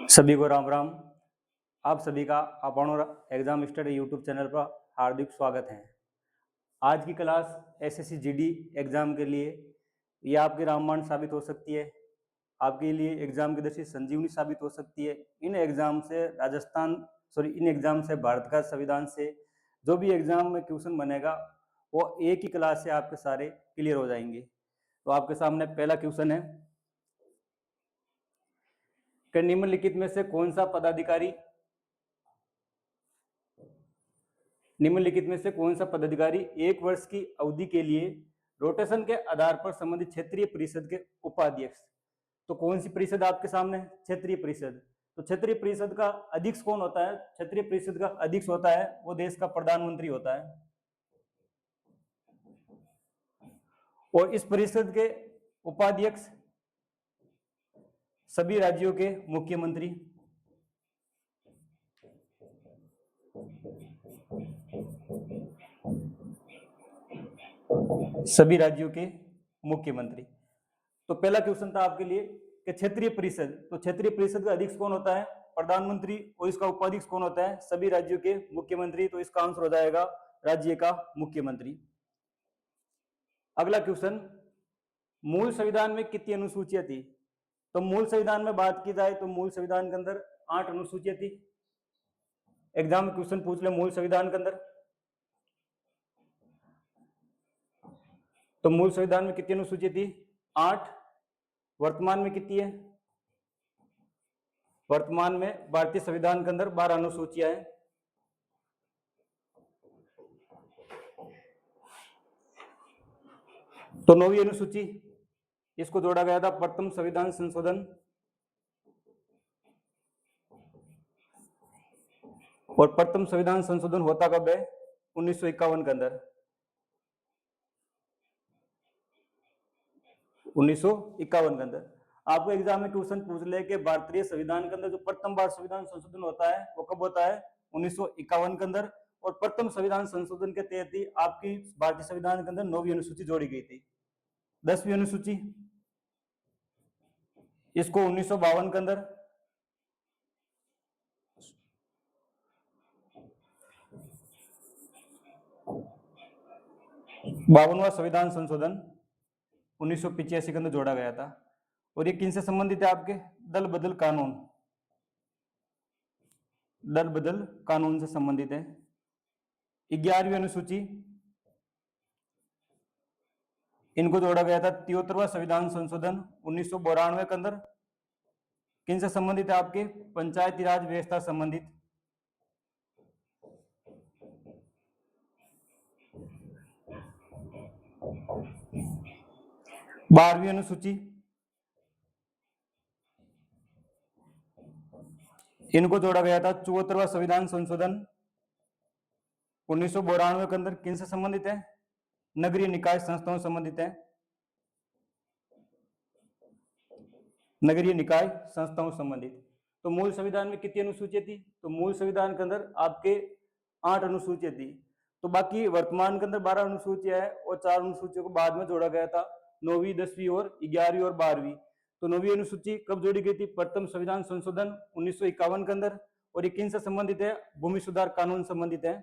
सभी को राम राम। आप सभी का अपोनो एग्जाम स्टडी यूट्यूब चैनल पर हार्दिक स्वागत है। आज की क्लास एसएससी जीडी एग्जाम के लिए ये आपकी रामबाण साबित हो सकती है, आपके लिए एग्जाम की दृष्टि संजीवनी साबित हो सकती है। इन एग्जाम से भारत का संविधान से जो भी एग्जाम में क्वेश्चन बनेगा वो एक ही क्लास से आपके सारे क्लियर हो जाएंगे। तो आपके सामने पहला क्वेश्चन है कि निम्नलिखित में से कौन सा पदाधिकारी 1 वर्ष की अवधि के लिए रोटेशन के आधार पर संबंधित क्षेत्रीय परिषद के उपाध्यक्ष। तो कौन सी परिषद आपके सामने? क्षेत्रीय परिषद। तो क्षेत्रीय परिषद का अध्यक्ष कौन होता है? क्षेत्रीय परिषद का अध्यक्ष होता है वो देश का प्रधानमंत्री होता है, और इस परिषद के उपाध्यक्ष सभी राज्यों के मुख्यमंत्री। सभी राज्यों के मुख्यमंत्री। तो पहला क्वेश्चन था आपके लिए कि क्षेत्रीय परिषद, तो क्षेत्रीय परिषद का अध्यक्ष कौन होता है? प्रधानमंत्री। और इसका उपाध्यक्ष कौन होता है? सभी राज्यों के मुख्यमंत्री। तो इसका आंसर हो जाएगा राज्य का मुख्यमंत्री। अगला क्वेश्चन, मूल संविधान में कितनी अनुसूचियां थी? तो मूल संविधान में बात की जाए तो मूल संविधान के अंदर 8 अनुसूचियां थी। एग्जाम में क्वेश्चन पूछ ले मूल संविधान के अंदर, तो मूल संविधान में कितनी अनुसूचियां थी? 8। वर्तमान में कितनी है? वर्तमान में भारतीय संविधान के अंदर 12 अनुसूचियां हैं। तो 9वीं अनुसूची, इसको जोड़ा गया था प्रथम संविधान संशोधन, और प्रथम संविधान संशोधन होता कब है? 1951 के अंदर। 1951 के अंदर। आपको एग्जाम में क्वेश्चन पूछ ले कि भारतीय संविधान के अंदर जो प्रथम बार संविधान संशोधन होता है वो कब होता है? 1951 के अंदर। और प्रथम संविधान संशोधन के तहत ही आपकी भारतीय संविधान के अंदर 9वीं अनुसूची जोड़ी गई थी। 10वीं अनुसूची, इसको 1952 के अंदर। बावनवा संविधान संशोधन 1985 के अंदर जोड़ा गया था। और ये किन से संबंधित है? आपके दल बदल कानून, दल बदल कानून से संबंधित है। 11वीं अनुसूची, इनको जोड़ा गया था 73वां संविधान संशोधन 1992 के अंदर। किन से संबंधित है? आपके पंचायती राज व्यवस्था संबंधित। 12वीं अनुसूची, इनको जोड़ा गया था 74वां संविधान संशोधन 1992 के अंदर। किन से संबंधित है? नगरीय निकाय संस्थाओं से संबंधित है। नगरीय निकाय संस्थाओं से संबंधित। तो मूल संविधान में कितनी अनुसूचियां थी? तो मूल संविधान के अंदर आपके 8 अनुसूचियां थी। तो बाकी वर्तमान के अंदर 12 अनुसूचियां है, और 4 अनुसूचियों को बाद में जोड़ा गया था, 9वीं, 10वीं और 11वीं और 12वीं। तो 9वीं अनुसूची कब जोड़ी गई थी? प्रथम संविधान संशोधन 1951 के अंदर। और ये किन से संबंधित है? भूमि सुधार कानून संबंधित है,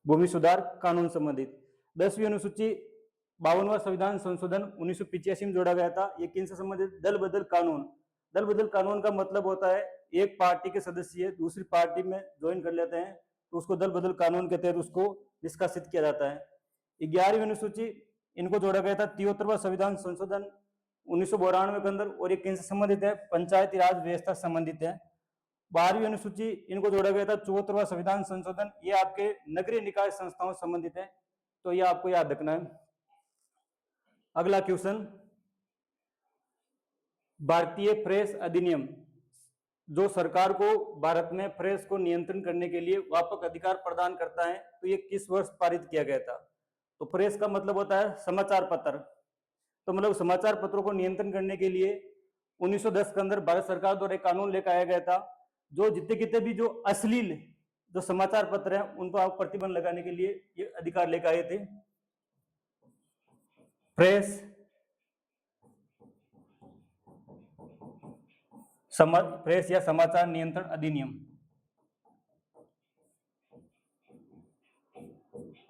भूमि सुधार कानून संबंधित। 10वीं अनुसूची 52वां संविधान संशोधन 1985 में जोड़ा गया था। ये किन से संबंधित? दल बदल कानून। दल बदल कानून का मतलब होता है एक पार्टी के सदस्य दूसरी पार्टी में ज्वाइन कर लेते हैं तो उसको दल बदल कानून के तहत उसको निष्कासित किया जाता है। 11वीं अनुसूची, इनको जोड़ा गया था 73वां संविधान संशोधन 1992 के अंदर। और ये किन से संबंधित है? पंचायती राज व्यवस्था संबंधित है। 12वीं अनुसूची, इनको जोड़ा गया था 74वां संविधान संशोधन, ये आपके नगरीय निकाय संस्थाओं से संबंधित है। तो ये आपको याद रखना है। अगला क्वेश्चन, भारतीय प्रेस अधिनियम जो सरकार को भारत में प्रेस को नियंत्रण करने के लिए व्यापक अधिकार प्रदान करता है, तो ये किस वर्ष पारित किया गया था? तो प्रेस का मतलब होता है समाचार पत्र। तो मतलब समाचार पत्रों को नियंत्रण करने के लिए 1910 के अंदर भारत सरकार द्वारा एक कानून लेकर आया गया था, जो जितने कितने भी जो अश्लील जो समाचार पत्र हैं उन पर आप प्रतिबंध लगाने के लिए ये अधिकार लेकर आए थे। प्रेस प्रेस या समाचार नियंत्रण अधिनियम,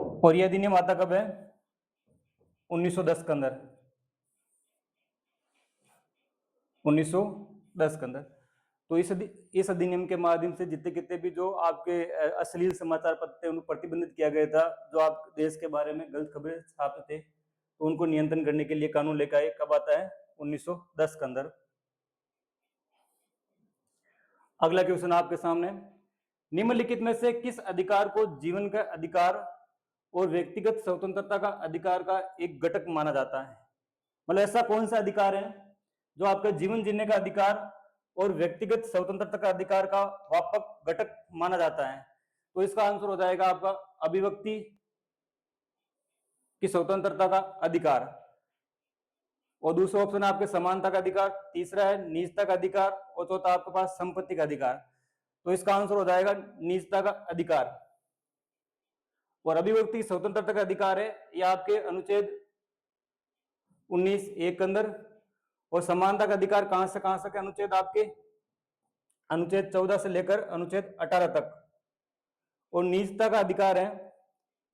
और यह अधिनियम आता कब है? 1910 के अंदर, 1910 के अंदर। तो इस अधिनियम के माध्यम से जितने कितने भी जो आपके अश्लील समाचार पत्र थे उनको प्रतिबंधित किया गया था, जो आप देश के बारे में गलत खबरें छापते थे तो उनको नियंत्रण करने के लिए कानून लेकर आए। कब आता है? 1910 के अंदर। अगला क्वेश्चन आपके सामने, निम्नलिखित में से किस अधिकार को जीवन का अधिकार और व्यक्तिगत स्वतंत्रता का अधिकार का एक घटक माना जाता है? मतलब ऐसा कौन सा अधिकार है जो आपका जीवन जीने का अधिकार और व्यक्तिगत स्वतंत्रता का अधिकार का व्यापक घटक माना जाता है? तो इसका आंसर हो जाएगा आपका अभिव्यक्ति की स्वतंत्रता का अधिकार, और दूसरा ऑप्शन है आपके समानता का अधिकार, तीसरा है निजता का अधिकार, और चौथा आपके पास संपत्ति का अधिकार। तो इसका आंसर हो जाएगा निजता का अधिकार। और अभिव्यक्ति स्वतंत्रता का अधिकार है यह आपके अनुच्छेद 19(1) के अंदर, और समानता का अधिकार कहां से अनुच्छेद आपके अनुच्छेद 14 से लेकर अनुच्छेद 18 तक, और निजता का अधिकार है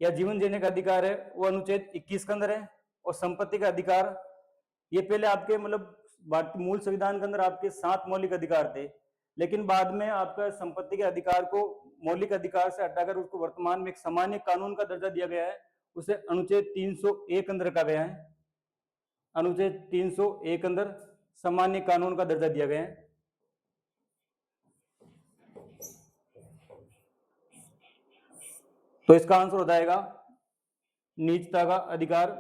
या जीवन जीने का अधिकार है वो अनुच्छेद 21 के अंदर है, और संपत्ति का अधिकार ये पहले आपके मतलब भारतीय मूल संविधान के अंदर आपके 7 मौलिक अधिकार थे, लेकिन बाद में आपका संपत्ति के अधिकार को मौलिक अधिकार से हटाकर उसको वर्तमान में एक सामान्य कानून का दर्जा दिया गया है, उसे अनुच्छेद 301 अंदर रखा गया है। अनुच्छेद 301 अंदर सामान्य कानून का दर्जा दिया गया है। तो इसका आंसर हो जाएगा निजता का अधिकार,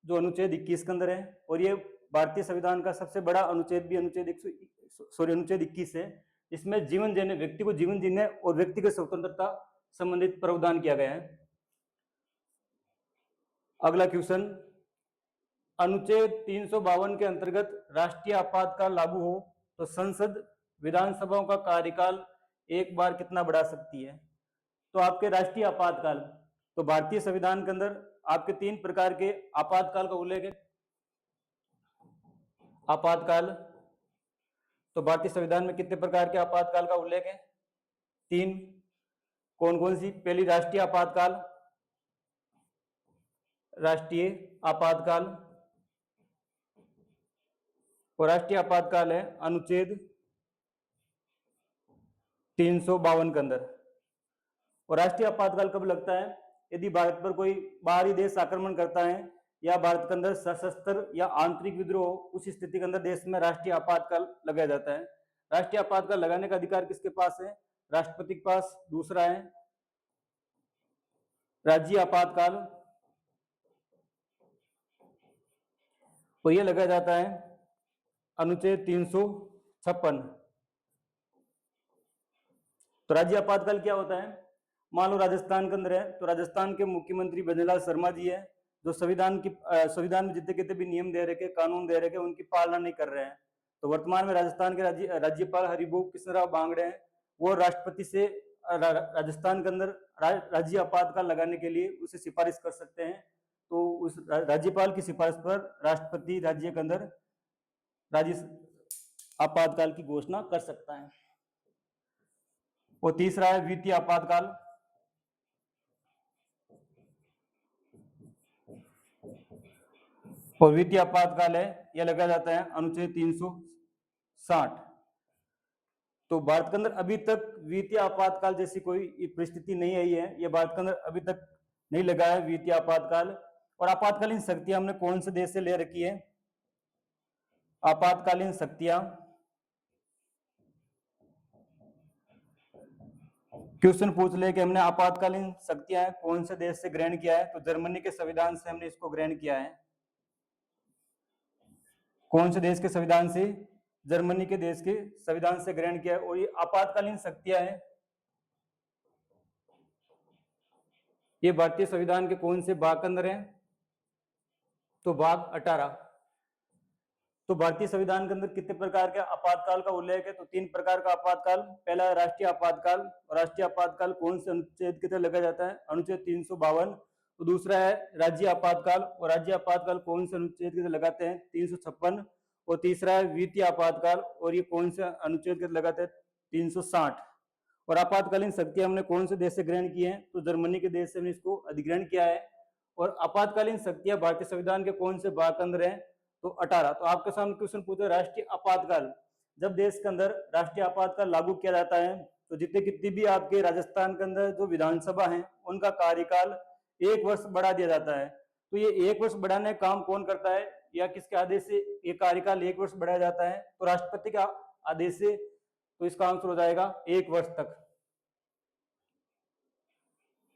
जो अनुच्छेद 21 के अंदर है, और ये भारतीय संविधान का सबसे बड़ा अनुच्छेद भी अनुच्छेद 21 है। इसमें व्यक्ति को जीवन जीने और व्यक्तिगत स्वतंत्रता संबंधित प्रावधान किया गया है। अगला क्वेश्चन, अनुच्छेद 352 के अंतर्गत राष्ट्रीय आपातकाल लागू हो तो संसद विधानसभाओं का कार्यकाल एक बार कितना बढ़ा सकती है? तो आपके राष्ट्रीय आपातकाल, तो भारतीय संविधान के अंदर आपके 3 प्रकार के आपातकाल का उल्लेख है। आपातकाल, तो भारतीय संविधान में कितने प्रकार के आपातकाल का उल्लेख है? 3। कौन कौन सी? पहली राष्ट्रीय आपातकाल, राष्ट्रीय आपातकाल, और राष्ट्रीय आपातकाल है अनुच्छेद 352 के अंदर। और राष्ट्रीय आपातकाल कब लगता है? यदि भारत पर कोई बाहरी देश आक्रमण करता है या भारत के अंदर सशस्त्र या आंतरिक विद्रोह, उस स्थिति के अंदर देश में राष्ट्रीय आपातकाल लगाया जाता है। राष्ट्रीय आपातकाल लगाने का अधिकार किसके पास है? राष्ट्रपति के पास। दूसरा है राज्य आपातकाल, और यह लगाया जाता है अनुच्छेद 356। तो राज्य आपातकाल क्या होता है? मान लो राजस्थान के अंदर है, तो राजस्थान के मुख्यमंत्री भजनलाल शर्मा जी है, जो संविधान में जितने कितने भी नियम दे रखे, कानून दे रखे, उनकी पालना नहीं कर रहे हैं। तो वर्तमान में राजस्थान के राज्यपाल हरिभूप कृष्णराव बांगड़े हैं, वो राष्ट्रपति से राजस्थान के अंदर राज्य आपातकाल लगाने के लिए उसे सिफारिश कर सकते हैं। तो उस राज्यपाल की सिफारिश पर राष्ट्रपति राज्य के अंदर राज्य आपातकाल की घोषणा कर सकता है। और तीसरा है वित्तीय आपातकाल। और वित्तीय आपातकाल है यह लगाया जाता है अनुच्छेद 360। तो भारत के अंदर अभी तक वित्तीय आपातकाल जैसी कोई परिस्थिति नहीं आई है, यह भारत के अंदर अभी तक नहीं लगा है वित्तीय आपातकाल। और आपातकालीन शक्तियां हमने कौन से देश से ले रखी है? आपातकालीन शक्तियां, क्वेश्चन पूछ ले कि हमने आपातकालीन शक्तियां कौन से देश से ग्रहण किया है? तो जर्मनी के संविधान से हमने इसको ग्रहण किया है। कौन से देश के संविधान से? जर्मनी के देश के संविधान से ग्रहण किया है। और ये आपातकालीन शक्तियां हैं, ये भारतीय संविधान के कौन से भाग के अंदर है? तो भाग 18। तो भारतीय संविधान के अंदर कितने प्रकार के आपातकाल का उल्लेख है? तो 3 प्रकार का आपातकाल। पहला है राष्ट्रीय आपातकाल, और राष्ट्रीय आपातकाल कौन से अनुच्छेद के तहत लगाया जाता है? अनुच्छेद 352। तो दूसरा है राज्य आपातकाल, और राज्य आपातकाल कौन से अनुच्छेद के तहत लगाते हैं? 356। और तीसरा है वित्तीय आपातकाल, और ये कौन से अनुच्छेद के लगाते हैं 360। और आपातकालीन शक्तियां हमने कौन से देश से ग्रहण की हैं, तो जर्मनी के देश से हमने इसको अधिग्रहण किया है। और आपातकालीन शक्तियां भारतीय संविधान के कौन से भाग के अंदर है, तो 18। तो आपके सामने क्वेश्चन पूछे राष्ट्रीय आपातकाल, जब देश के अंदर राष्ट्रीय आपातकाल लागू किया जाता है तो जितने कितनी भी आपके राजस्थान के अंदर जो विधानसभा है उनका कार्यकाल 1 वर्ष बढ़ा दिया जाता है। तो ये 1 वर्ष बढ़ाने का काम कौन करता है, या किसके आदेश से ये कार्यकाल 1 वर्ष बढ़ाया जाता है, तो राष्ट्रपति के आदेश से। तो इसका आंसर हो जाएगा 1 वर्ष तक।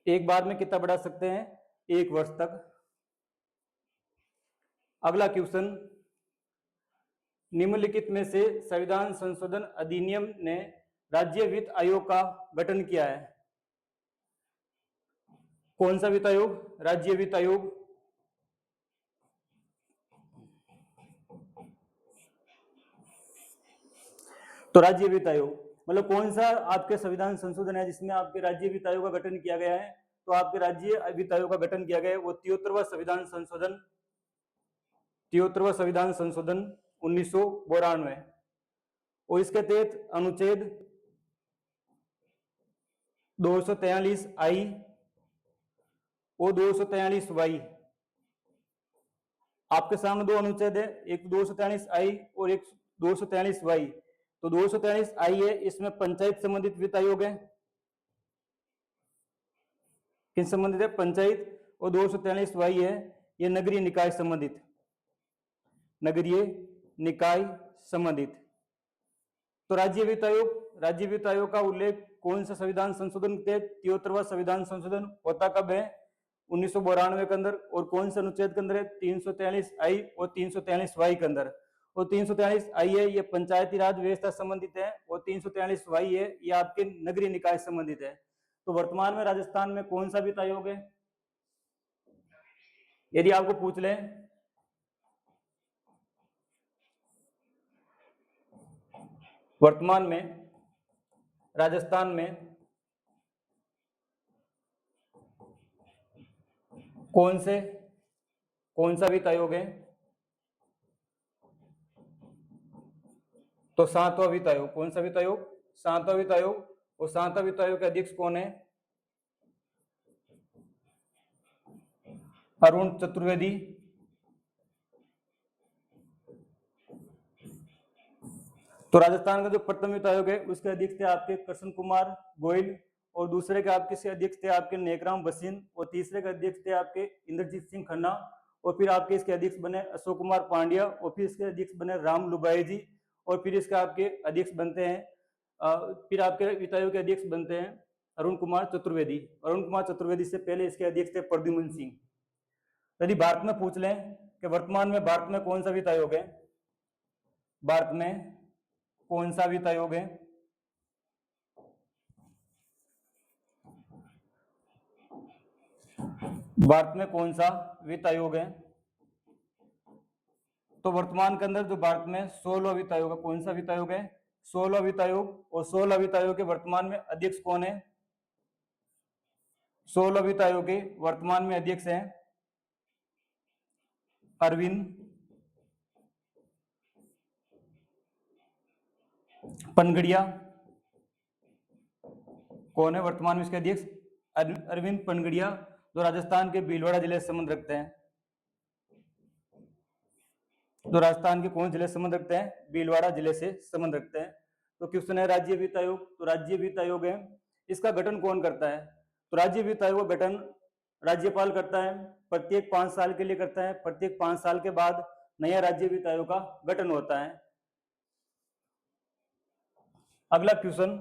एक बार में कितना बढ़ा सकते हैं, 1 वर्ष तक। अगला क्वेश्चन, निम्नलिखित में से संविधान संशोधन अधिनियम ने राज्य वित्त आयोग का गठन किया है। कौन सा वित्त आयोग, राज्य वित्त आयोग। तो राज्य वित्त आयोग मतलब कौन सा आपके संविधान संशोधन है जिसमें आपके राज्य वित्त आयोग का गठन किया गया है, तो आपके राज्य वित्त आयोग का गठन किया गया है वो 73वां संविधान संशोधन, 73वां संविधान संशोधन 1992। और इसके तहत अनुच्छेद 243 आई और 243 वाई, आपके सामने दो अनुच्छेद है, एक 243 आई और एक 243 वाई। तो 243 आई है, इसमें पंचायत संबंधित वित्त आयोग है, किन संबंधित है, पंचायत। और 243 वाई है, ये नगरीय निकाय संबंधित, नगरीय निकाय संबंधित। तो राज्य वित्त आयोग, राज्य वित्त आयोग का उल्लेख कौन सा संविधान संशोधन के तहत 73वां संविधान संशोधन होता कब है, 1992 के अंदर। और कौन से अनुच्छेद के अंदर है, 343 आई और 343 वाई के अंदर। और 343 आई है ये पंचायती राज व्यवस्था संबंधित है, और 343 वाई है ये आपके नगरीय निकाय संबंधित है। तो वर्तमान में राजस्थान में कौन सा वित्त आयोग है, यदि आपको पूछ ले वर्तमान में राजस्थान में कौन सा वित्त आयोग है, तो 7वां वित्त आयोग। कौन सा वित्त आयोग, 7वां वित्त आयोग। और 7वां वित्त आयोग के अध्यक्ष कौन है, अरुण चतुर्वेदी। तो राजस्थान का जो प्रथम वित्त आयोग है उसके अध्यक्ष थे आपके कृष्ण कुमार गोयल, और दूसरे के आपके अध्यक्ष थे आपके नेकराम बसीन, और तीसरे के अध्यक्ष थे आपके इंद्रजीत सिंह खन्ना, और फिर आपके इसके अध्यक्ष बने अशोक कुमार पांड्या, और फिर इसके अध्यक्ष बने राम लुबाई जी, और फिर इसके आपके अध्यक्ष बनते हैं फिर आपके वित्त आयोग के अध्यक्ष बनते हैं अरुण कुमार चतुर्वेदी। अरुण कुमार चतुर्वेदी से पहले इसके अध्यक्ष थे प्रद्युम्न सिंह। यदि भारत में पूछ लें कि वर्तमान में भारत में कौन सा वित्त आयोग है, भारत में कौन सा वित्त आयोग है, भारत में कौन सा वित्त आयोग है, तो वर्तमान के अंदर जो भारत में 16वां वित्त आयोग है, कौन सा वित्त आयोग है, 16वां वित्त आयोग। और 16वां वित्त आयोग के वर्तमान में अध्यक्ष कौन है, 16वां वित्त आयोग के वर्तमान में अध्यक्ष हैं अरविंद पनगड़िया। कौन है वर्तमान में इसके अध्यक्ष, अरविंद पनगड़िया, जो राजस्थान के भीलवाड़ा जिले से संबंध रखते हैं। जो राजस्थान के कौन जिले से संबंध रखते हैं, भीलवाड़ा जिले से संबंध रखते हैं। तो क्वेश्चन है राज्य वित्त आयोग। तो राज्य वित्त आयोग है, इसका गठन कौन करता है, तो राज्य वित्त आयोग का गठन राज्यपाल करता है, प्रत्येक 5 साल के लिए करता है। प्रत्येक 5 साल के बाद नया राज्य वित्त आयोग का गठन होता है। अगला क्वेश्चन,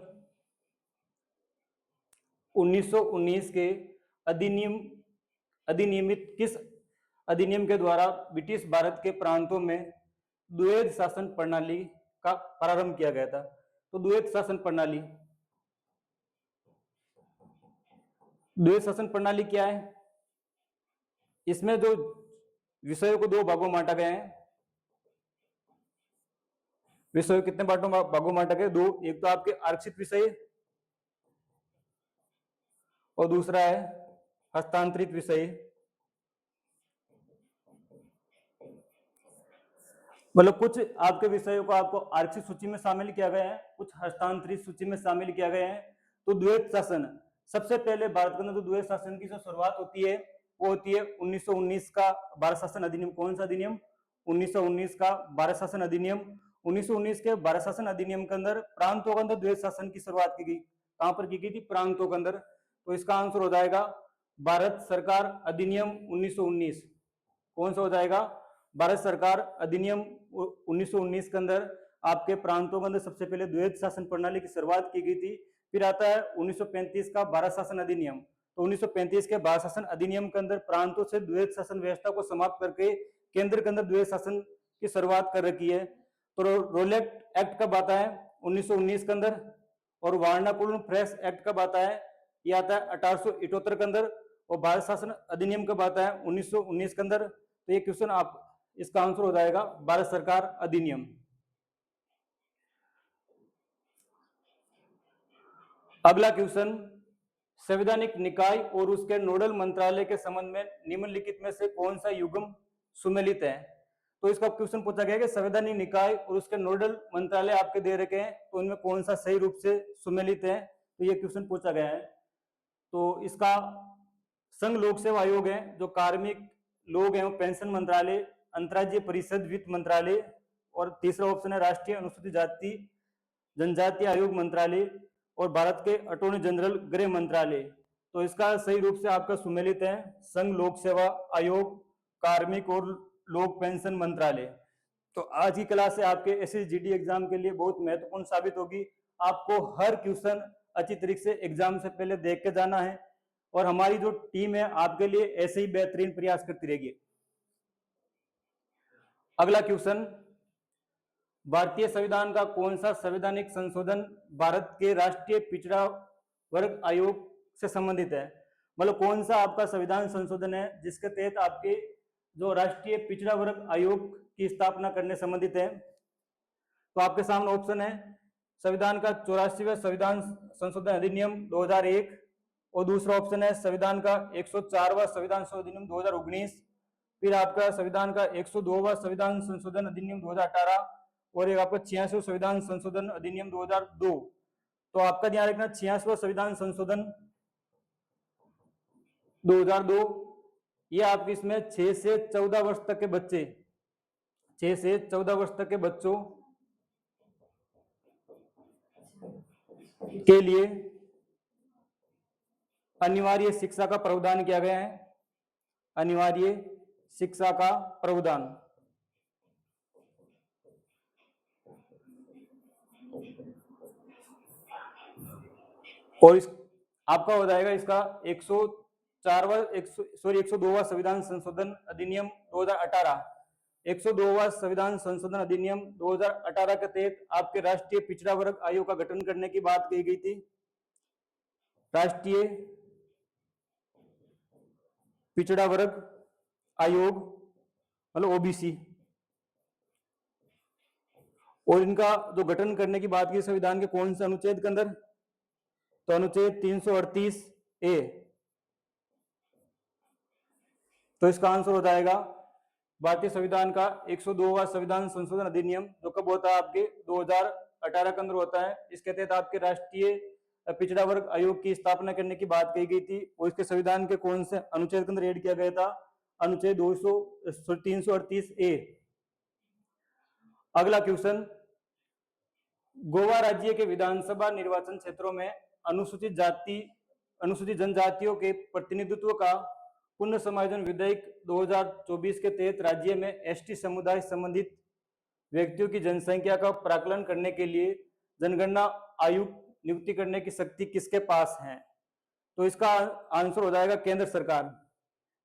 1919 के अधिनियमित किस अधिनियम के द्वारा ब्रिटिश भारत के प्रांतों में द्वैध शासन प्रणाली का प्रारंभ किया गया था। तो द्वैध शासन प्रणाली, द्वैध शासन प्रणाली क्या है, इसमें जो विषयों को 2 भागों में बांटा गया है। विषय कितने भागों में बांटा गया, 2। एक तो आपके आरक्षित विषय और दूसरा है हस्तांतरित विषय। मतलब कुछ आपके विषयों को आपको आरक्षित सूची में शामिल किया गया है, कुछ हस्तांतरित सूची में शामिल किया गया है। तो द्वैत शासन, सबसे पहले भारत के अंदर तो द्वैत शासन की जो शुरुआत होती है वो होती है 1919 का भारत शासन अधिनियम। कौन सा अधिनियम? 1919 का भारत शासन अधिनियम। 1919 के भारत शासन अधिनियम के अंदर प्रांतों के अंदर द्वैत शासन की शुरुआत की गई। कहां पर की गई थी? प्रांतों के अंदर। तो इसका आंसर हो जाएगा भारत सरकार अधिनियम 1919। कौन सा हो जाएगा? भारत सरकार अधिनियम 1919 के अंदर आपके प्रांतों के अंदर सबसे पहले द्वैत शासन प्रणाली की शुरुआत की गई थी। फिर आता है 1935 का भारत शासन अधिनियम। तो 1935 के भारत शासन अधिनियम के अंदर प्रांतों से द्वैत शासन व्यवस्था को समाप्त करके केंद्र के अंदर द्वैत शासन की शुरुआत कर रखी है। तो रोलेक्ट एक्ट कब आता है? 1919 के अंदर। और वारनाकुलम फ्रेश एक्ट कब आता है? ये आता है 1878 के अंदर। और भारत शासन अधिनियम कब आता है? 1919 के अंदर। तो ये क्वेश्चन आप, इसका आंसर हो जाएगा भारत सरकार अधिनियम। अगला क्वेश्चन, संवैधानिक निकाय और उसके नोडल मंत्रालय के संबंध में निम्नलिखित में से कौन सा युग्म सुमेलित है? तो इसका क्वेश्चन पूछा गया कि संवैधानिक निकाय और उसके नोडल मंत्रालय आपके दे रखे हैं, तो इनमें कौन सा सही रूप से सुमेलित है? तो ये क्वेश्चन पूछा गया है। तो इसका संघ लोक सेवा आयोग है, जो कार्मिक लोग हैं, पेंशन मंत्रालय, अंतर्राज्यीय परिषद वित्त मंत्रालय, और तीसरा ऑप्शन है राष्ट्रीय अनुसूचित जाति जनजाति आयोग मंत्रालय, और भारत के अटॉर्नी जनरल गृह मंत्रालय। तो इसका सही रूप से आपका सुमेलित है संघ लोक सेवा आयोग, कार्मिक और लोक पेंशन मंत्रालय। तो आज की क्लास से आपके एसएसजीडी एग्जाम के लिए बहुत महत्वपूर्ण साबित होगी। आपको हर क्वेश्चन अच्छी तरीके से एग्जाम से पहले देख के जाना है, और हमारी जो टीम है आपके लिए ऐसे ही बेहतरीन प्रयास करती रहेगी। अगला क्वेश्चन, भारतीय संविधान का कौन सा संवैधानिक संशोधन भारत के राष्ट्रीय पिछड़ा वर्ग आयोग से संबंधित है? मतलब कौन सा आपका संविधान संशोधन है जिसके तहत आपके जो राष्ट्रीय पिछड़ा वर्ग आयोग की स्थापना करने संबंधित है? तो आपके सामने ऑप्शन है संविधान का 84वां संविधान संशोधन अधिनियम 2001, और दूसरा ऑप्शन है संविधान का 104वां संविधान संशोधन अधिनियम 2019, फिर आपका संविधान का 102वां संविधान संशोधन अधिनियम 2018, और एक आपका 86वां संविधान संशोधन अधिनियम 2002। तो आपका ध्यान रखना 86वां संविधान संशोधन 2002, ये आपके इसमें 6 से 14 वर्ष तक के बच्चे, 6 से 14 वर्ष तक के बच्चों के लिए अनिवार्य शिक्षा का प्रावधान किया गया है। अनिवार्य शिक्षा का प्रावधान। और इस आपका हो जाएगा इसका 102वां संविधान संशोधन अधिनियम 2018। 102वां संविधान संशोधन अधिनियम 2018 के तहत आपके राष्ट्रीय पिछड़ा वर्ग आयोग का गठन करने की बात कही गई थी। राष्ट्रीय पिछड़ा वर्ग आयोग मतलब ओबीसी, और इनका जो गठन करने की बात की संविधान के कौन से अनुच्छेद के अंदर? तो अनुच्छेद 338 ए। तो इसका आंसर हो जाएगा भारतीय संविधान का 102वां संविधान संशोधन अधिनियम, जो कब होता है? आपके 2018 के अंदर होता है। इसके तहत आपके राष्ट्रीय पिछड़ा वर्ग आयोग की स्थापना करने की बात कही गई थी, और इसके संविधान के कौन से अनुच्छेद के अंदर ऐड किया गया था? अनुच्छेद 338 ए। अगला क्वेश्चन, गोवा राज्य के विधानसभा निर्वाचन क्षेत्रों में अनुसूचित जनजातियों के प्रतिनिधित्व का पुनः समायोजन विधेयक 2024 के तहत राज्य में एसटी समुदाय संबंधित व्यक्तियों की जनसंख्या का प्राकलन करने के लिए जनगणना आयुक्त नियुक्ति करने की शक्ति किसके पास है? तो इसका आंसर हो जाएगा केंद्र सरकार।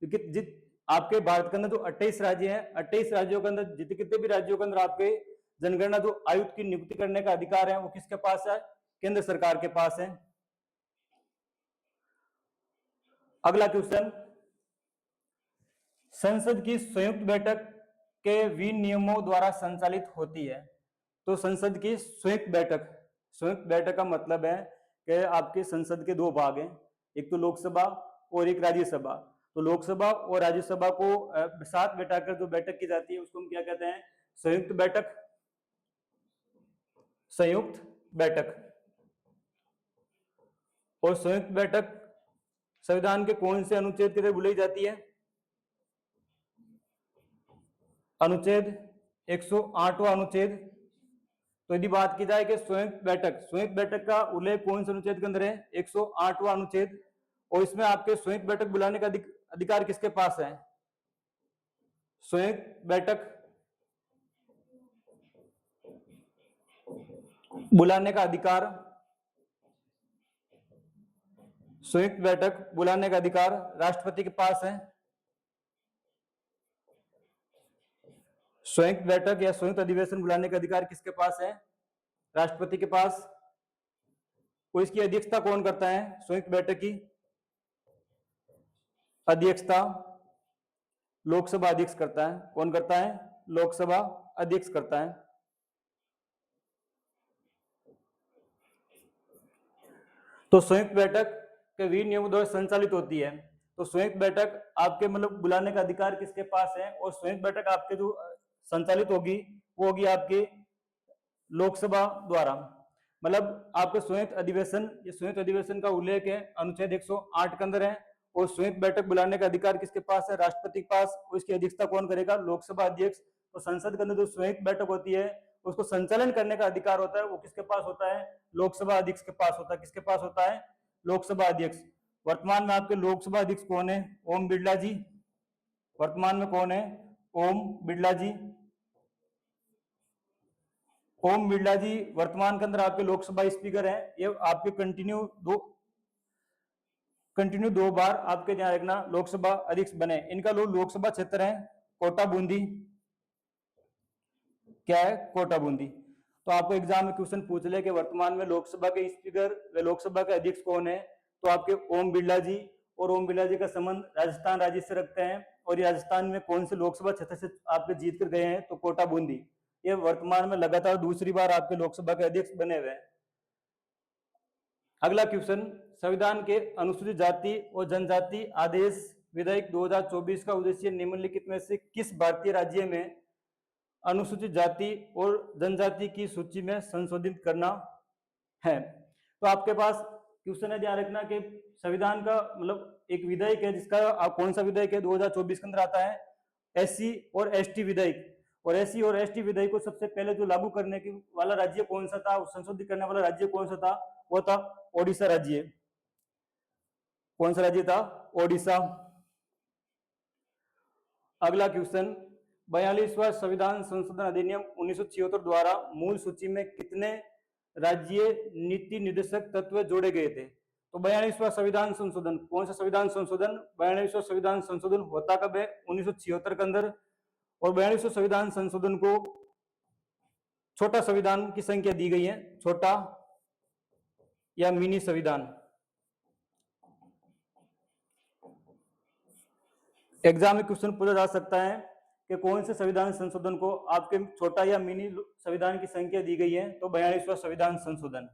क्योंकि आपके भारत के अंदर जो 28 राज्य हैं, 28 राज्यों के अंदर कितने भी राज्यों के अंदर आपके जनगणना जो आयुक्त की नियुक्ति करने का अधिकार है वो किसके पास है? केंद्र सरकार के पास है। अगला क्वेश्चन, संसद की संयुक्त बैठक के विनियमों द्वारा संचालित होती है। तो संसद की संयुक्त बैठक का मतलब है कि आपके संसद के दो भाग हैं, एक तो लोकसभा और एक राज्यसभा। तो लोकसभा और राज्यसभा को साथ बैठाकर जो बैठक की जाती है उसको हम क्या कहते हैं? संयुक्त बैठक, संयुक्त बैठक। और संयुक्त बैठक संविधान के कौन से अनुच्छेद के तहत बुलाई जाती है? अनुच्छेद 108वां अनुच्छेद। तो यदि बात की जाए कि संयुक्त बैठक का उल्लेख कौन से अनुच्छेद के अंदर है? 108वां अनुच्छेद। और इसमें आपके संयुक्त बैठक बुलाने का अधिकार किसके पास है? संयुक्त बैठक बुलाने का अधिकार, संयुक्त बैठक बुलाने का अधिकार राष्ट्रपति के पास है। संयुक्त बैठक या संयुक्त अधिवेशन बुलाने का अधिकार किसके पास है? राष्ट्रपति के पास। और इसकी अध्यक्षता कौन करता है? संयुक्त बैठक की अध्यक्षता लोकसभा अध्यक्ष करता है। कौन करता है? लोकसभा अध्यक्ष करता है। तो संयुक्त बैठक के विनियमों द्वारा संचालित होती है। तो संयुक्त बैठक आपके मतलब बुलाने का अधिकार किसके पास है? और संयुक्त बैठक आपके जो संचालित होगी वो होगी आपके लोकसभा द्वारा। मतलब आपके संयुक्त अधिवेशन, ये संयुक्त अधिवेशन का उल्लेख है अनुच्छेद 108 के अंदर है। और संयुक्त बैठक बुलाने का अधिकार किसके पास है? राष्ट्रपति के पास। और इसकी अध्यक्षता कौन करेगा? लोकसभा अध्यक्ष। तो संसद के अंदर जो संयुक्त बैठक होती है उसको संचालन करने का अधिकार होता है वो किसके पास होता है? लोकसभा अध्यक्ष के पास होता है। किसके पास होता है? लोकसभा अध्यक्ष। वर्तमान में आपके लोकसभा अध्यक्ष कौन है? ओम बिरला जी। वर्तमान में कौन है? ओम बिरला जी। ओम बिरला जी वर्तमान के अंदर आपके लोकसभा स्पीकर हैं। ये आपके कंटिन्यू दो बार आपके ध्यान रखना लोकसभा अध्यक्ष बने। इनका लोकसभा क्षेत्र है कोटा बूंदी। क्या है? कोटा बूंदी। तो आपको एग्जाम में क्वेश्चन पूछ ले कि वर्तमान में लोकसभा के स्पीकर व लोकसभा के अध्यक्ष कौन है? तो आपके ओम बिरला जी। और ओम बिरला जी का संबंध राजस्थान राज्य से रखते हैं। और ये राजस्थान में कौन से लोकसभा क्षेत्र से आपके जीत कर गए हैं? तो कोटा बूंदी। ये वर्तमान में लगातार दूसरी बार आपके लोकसभा के अध्यक्ष बने हुए हैं। अगला क्वेश्चन, संविधान के अनुसूचित जाति और जनजाति आदेश विधेयक 2024 का उद्देश्य निम्नलिखित में से किस भारतीय राज्य में अनुसूचित जाति और जनजाति की सूची में संशोधित करना है? तो आपके पास क्वेश्चन है, ध्यान रखना कि संविधान का मतलब एक विधेयक है जिसका कौन सा विधेयक है? 2024 के अंदर आता है एससी और एसटी विधेयक। और एससी और एसटी विधेयक को सबसे पहले जो लागू करने की वाला राज्य कौन सा था? संशोधित करने वाला राज्य कौन सा था? वो था ओडिशा राज्य। कौन सा राज्य था? ओडिशा। अगला क्वेश्चन, 42वां संविधान संशोधन अधिनियम 1976 द्वारा मूल सूची में कितने राज्य नीति निर्देशक तत्व जोड़े गए थे? तो 42वां संविधान संशोधन, कौन सा संविधान संशोधन? 42वां संविधान संशोधन होता कब है? 1976 के अंदर। और 42वें संविधान संशोधन को छोटा संविधान की संख्या दी गई है, छोटा या मिनी संविधान। एग्जाम में क्वेश्चन पूछा जा सकता है कि कौन से संविधान संशोधन को आपके छोटा या मिनी संविधान की संख्या दी गई है? तो 42वां संविधान संशोधन।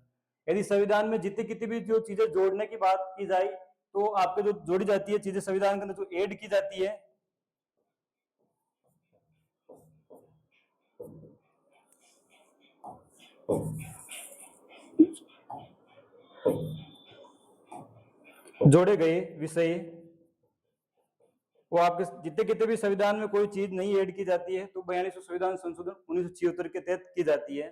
यदि संविधान में जितनी कितनी भी जो चीजें जोड़ने की बात की जाए तो आपके जो जोड़ी जाती है चीजें संविधान के अंदर जो ऐड की जाती है, जोड़े गए विषय, वो आपके जितने कितने भी संविधान में कोई चीज नहीं ऐड की जाती है तो 42वां संविधान संशोधन 1976 के तहत की जाती है।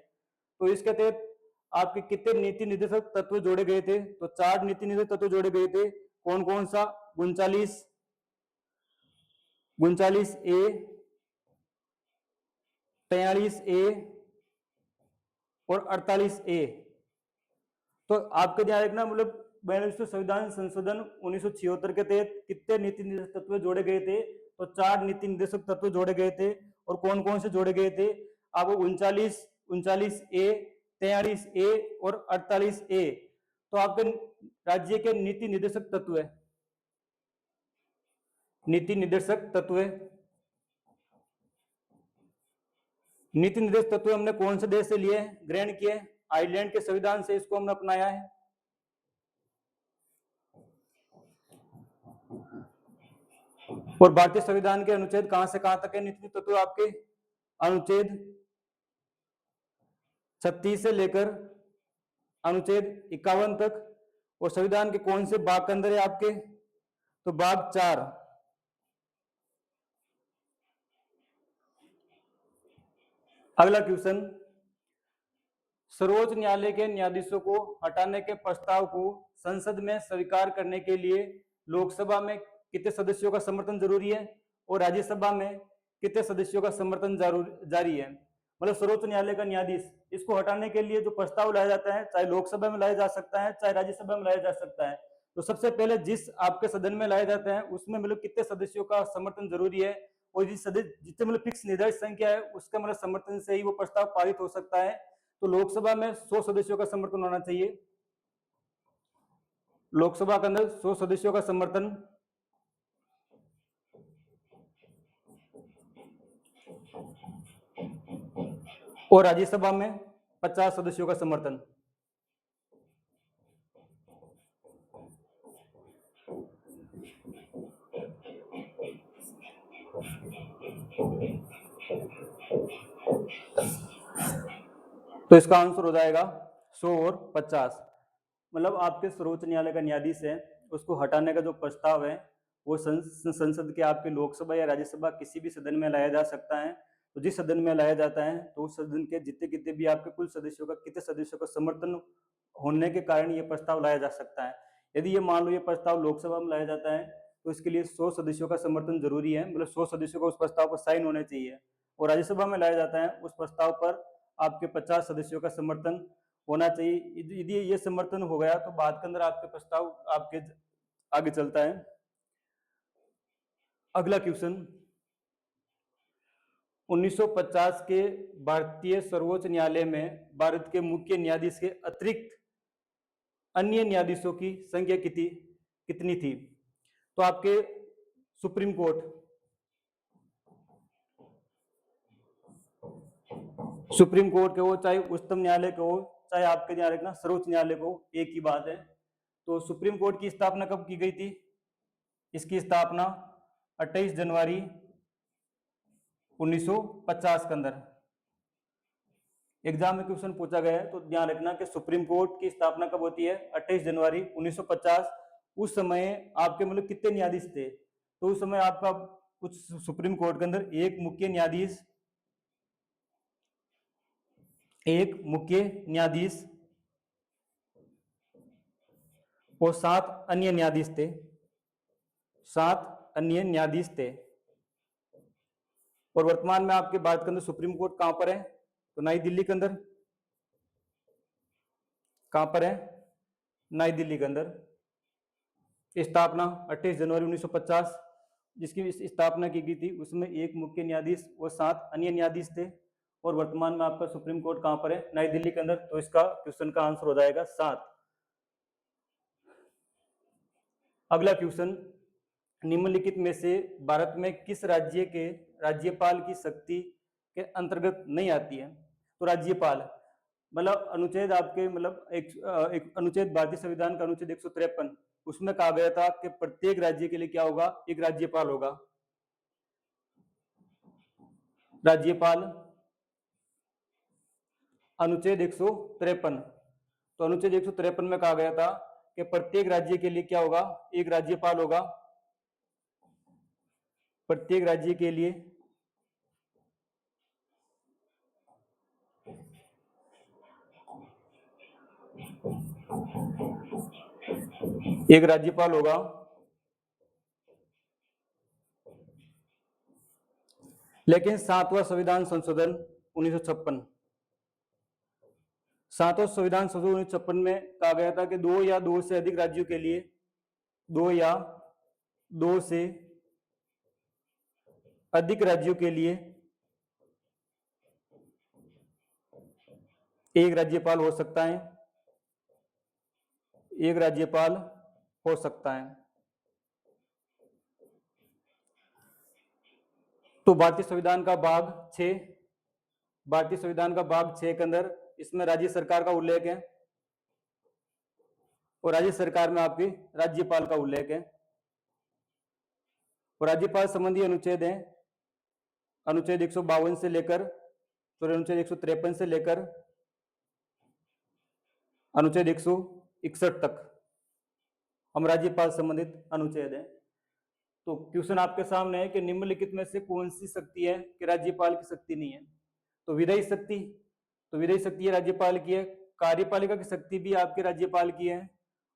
तो इसके तहत आपके कितने नीति निर्देशक तत्व जोड़े गए थे? तो 4 नीति निर्देशक तत्व जोड़े गए थे। कौन कौन सा? 39 ए, 43 ए और 48 ए। तो आपके ध्यान रखना मतलब 42वां संविधान संशोधन 1976 के तहत कितने नीति निर्देशक तत्व जोड़े गए थे? तो 4 नीति निर्देशक तत्व जोड़े गए थे। और कौन कौन से जोड़े गए थे? आपको 39 ए, 43 ए और 48 ए। तो आपके राज्य के नीति निर्देशक तत्व है, नीति निर्देशक तत्व। नीति निर्देशक तत्व हमने कौन से देश से लिए ग्रहण किए? आयरलैंड के संविधान से इसको हमने अपनाया है। और भारतीय संविधान के अनुच्छेद कहां से कहां तक है नीति तत्व आपके? अनुच्छेद 36 से लेकर अनुच्छेद 51 तक। और संविधान के कौन से भाग के अंदर है आपके? तो भाग 4। अगला क्वेश्चन, सर्वोच्च न्यायालय के न्यायाधीशों को हटाने के प्रस्ताव को संसद में स्वीकार करने के लिए लोकसभा में कितने सदस्यों का समर्थन जरूरी है और राज्यसभा में कितने सदस्यों का समर्थन जारी है? मतलब सर्वोच्च न्यायालय का न्यायाधीश, इसको हटाने के लिए जो प्रस्ताव लाया जाता है, चाहे लोकसभा में लाया जा सकता है, चाहे राज्यसभा में लाया जा सकता है, तो सबसे पहले जिस आपके सदन में लाया जाता है उसमें मतलब कितने सदस्यों का समर्थन जरूरी है, और जिस सदस्य जितने मतलब फिक्स निर्धारित संख्या है उसका मतलब समर्थन से ही वो प्रस्ताव पारित हो सकता है। तो लोकसभा में 100 सदस्यों का समर्थन होना चाहिए। लोकसभा के अंदर 100 सदस्यों का समर्थन, और राज्यसभा में 50 सदस्यों का समर्थन। तो इसका आंसर हो जाएगा 100 और 50। मतलब आपके सर्वोच्च न्यायालय का न्यायाधीश है, उसको हटाने का जो प्रस्ताव है वो संसद के आपके लोकसभा या राज्यसभा किसी भी सदन में लाया जा सकता है। तो जिस सदन में लाया जाता है तो उस सदन के जितने कितने भी आपके कुल सदस्यों का कितने सदस्यों का समर्थन होने के कारण ये प्रस्ताव लाया जा सकता है। यदि ये मान लो ये प्रस्ताव लोकसभा में लाया जाता है तो इसके लिए 100 सदस्यों का समर्थन जरूरी है, मतलब 100 सदस्यों को उस प्रस्ताव पर साइन होने चाहिए। और राज्यसभा में लाया जाता है उस प्रस्ताव पर आपके 50 सदस्यों का समर्थन होना चाहिए। यदि ये समर्थन हो गया तो बाद के अंदर आपके प्रस्ताव आपके आगे चलता है। अगला क्वेश्चन, 1950 के भारतीय सर्वोच्च न्यायालय में भारत के मुख्य न्यायाधीश के अतिरिक्त अन्य न्यायाधीशों की संख्या कितनी थी? तो आपके सुप्रीम कोर्ट, सुप्रीम कोर्ट के हो चाहे उच्चतम न्यायालय के हो चाहे आपके न्यायालय ना सर्वोच्च न्यायालय को, एक ही बात है। तो सुप्रीम कोर्ट की स्थापना कब की गई थी? इसकी स्थापना 28 जनवरी 1950 के अंदर। एग्जाम में क्वेश्चन पूछा गया है तो ध्यान रखना कि सुप्रीम कोर्ट की स्थापना कब होती है? 28 जनवरी 1950। उस समय आपके मतलब कितने न्यायाधीश थे? तो उस समय आपका कुछ सुप्रीम कोर्ट के अंदर एक मुख्य न्यायाधीश और 7 अन्य न्यायाधीश थे। 7 अन्य न्यायाधीश थे। और वर्तमान में आपके भारत के अंदर सुप्रीम कोर्ट कहां पर है? तो नई दिल्ली के अंदर। कहां पर है? नई दिल्ली के अंदर। स्थापना 28 जनवरी 1950, जिसकी स्थापना की गई थी उसमें एक मुख्य न्यायाधीश और 7 अन्य न्यायाधीश थे। और वर्तमान में आपका सुप्रीम कोर्ट कहां पर है? नई दिल्ली के अंदर। तो इसका क्वेश्चन का आंसर हो जाएगा 7। अगला क्वेश्चन, निम्नलिखित में से भारत में किस राज्य के राज्यपाल की शक्ति के अंतर्गत नहीं आती है? तो राज्यपाल मतलब अनुच्छेद आपके मतलब एक अनुच्छेद भारतीय संविधान का अनुच्छेद 153, उसमें कहा गया था कि प्रत्येक राज्य के लिए क्या होगा? एक राज्यपाल होगा। राज्यपाल अनुच्छेद 153। तो अनुच्छेद 153 में कहा गया था कि प्रत्येक राज्य के लिए क्या होगा? एक राज्यपाल होगा। प्रत्येक राज्य के लिए एक राज्यपाल होगा। लेकिन 7वां संविधान संशोधन 1956, 7वां संविधान संशोधन 1956 में कहा गया था कि 2 या 2 से अधिक राज्यों के लिए, 2 या 2 से अधिक राज्यों के लिए एक राज्यपाल हो सकता है। एक राज्यपाल हो सकता है। तो भारतीय संविधान का भाग 6, भारतीय संविधान का भाग 6 के अंदर इसमें राज्य सरकार का उल्लेख है और राज्य सरकार में आपकी राज्यपाल का उल्लेख है। और राज्यपाल संबंधी अनुच्छेद है अनुच्छेद 152 से लेकर अनुच्छेद 153 से लेकर अनुच्छेद 161 तक हम राज्यपाल संबंधित अनुच्छेद है। तो क्वेश्चन आपके सामने है कि निम्नलिखित में से कौन सी शक्ति है कि राज्यपाल की शक्ति नहीं है। तो विधायी शक्ति, तो विधायी शक्ति राज्यपाल की है। कार्यपालिका की शक्ति भी आपके राज्यपाल की है।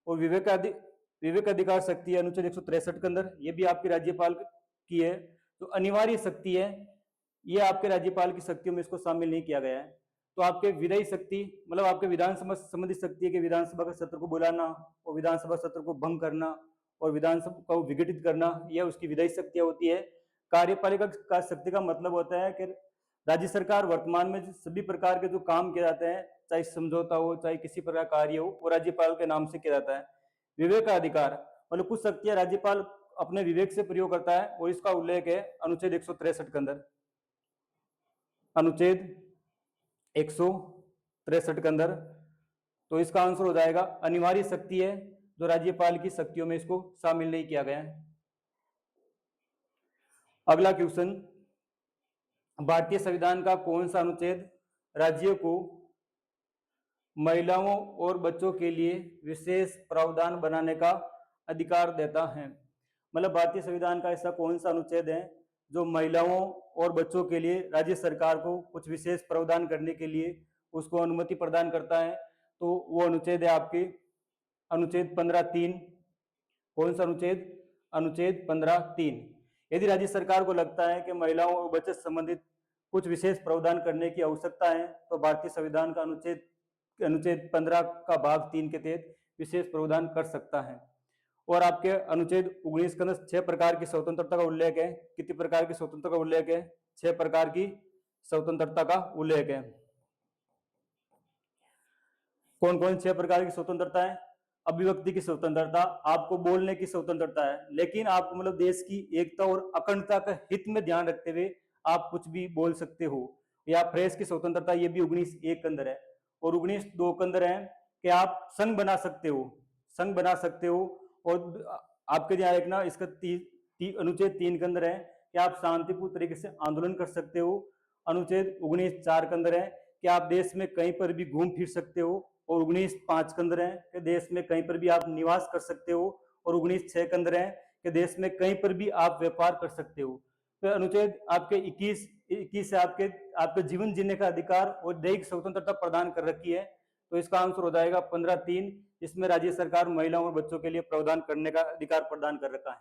और विवेक अधिकार शक्ति है अनुच्छेद 163 के अंदर, ये भी आपके राज्यपाल की है। तो अनिवार्य शक्ति है, ये आपके राज्यपाल की शक्तियों में इसको शामिल नहीं किया गया है। तो आपके विधायी शक्ति मतलब आपके विधानसभा संबंधित शक्ति है कि विधानसभा का सत्र को बुलाना और विधानसभा सत्र को भंग करना और विधानसभा को विघटित करना, यह उसकी विधायी शक्तियां होती है। कार्यपालिका का शक्ति का मतलब होता है कि राज्य सरकार वर्तमान में सभी प्रकार के जो काम किए जाते हैं, चाहे समझौता हो चाहे किसी प्रकार कार्य हो, वो राज्यपाल के नाम से किया जाता है। विवेक का अधिकार मतलब कुछ शक्तियां राज्यपाल अपने विवेक से प्रयोग करता है और इसका उल्लेख है अनुच्छेद 163 के अंदर। अनुच्छेद 163 के अंदर। तो इसका आंसर हो जाएगा अनिवार्य शक्ति है, जो राज्यपाल की शक्तियों में इसको शामिल नहीं किया गया है। अगला क्वेश्चन, भारतीय संविधान का कौन सा अनुच्छेद राज्यों को महिलाओं और बच्चों के लिए विशेष प्रावधान बनाने का अधिकार देता है? मतलब भारतीय संविधान का ऐसा कौन सा अनुच्छेद है जो महिलाओं और बच्चों के लिए राज्य सरकार को कुछ विशेष प्रावधान करने के लिए उसको अनुमति प्रदान करता है? तो वो अनुच्छेद है आपके अनुच्छेद 15(3). कौन सा अनुच्छेद? अनुच्छेद 15(3). यदि राज्य सरकार को लगता है कि महिलाओं और बच्चों से संबंधित कुछ विशेष प्रावधान करने की आवश्यकता है, तो भारतीय संविधान का अनुच्छेद 15 का भाग 3 के तहत विशेष प्रावधान कर सकता है। और आपके अनुच्छेद 19 के अंदर 6 प्रकार की स्वतंत्रता का उल्लेख है। कितनी प्रकार की स्वतंत्रता का उल्लेख है? 6 प्रकार की स्वतंत्रता का उल्लेख है। कौन कौन 6 प्रकार की स्वतंत्रता है? अभिव्यक्ति की स्वतंत्रता, आपको बोलने की स्वतंत्रता है, लेकिन आप मतलब देश की एकता और अखंडता का हित में ध्यान रखते हुए आप कुछ भी बोल सकते हो। या प्रेस की स्वतंत्रता, ये भी 19(1) के अंदर है। और 19(2) के अंदर है कि आप संघ बना सकते हो, संघ बना सकते हो। और आपके ध्यान रखना, इसका अनुच्छेद 3 के अंदर है कि आप शांतिपूर्ण तरीके से आंदोलन कर सकते हो। अनुच्छेद 19(4) के अंदर है कि आप देश में कहीं पर भी घूम फिर सकते हो। और 19(5) के अंदर है कि देश में कहीं पर भी आप निवास कर सकते हो। और 19(6) के अंदर है कि देश में कहीं पर भी आप व्यापार कर सकते हो। तो अनुच्छेद आपके 21 से आपके जीवन जीने का अधिकार और दैहिक स्वतंत्रता प्रदान कर रखी है। तो इसका आंसर हो जाएगा 15(3). इसमें राज्य सरकार महिलाओं और बच्चों के लिए प्रावधान करने का अधिकार प्रदान कर रखा है।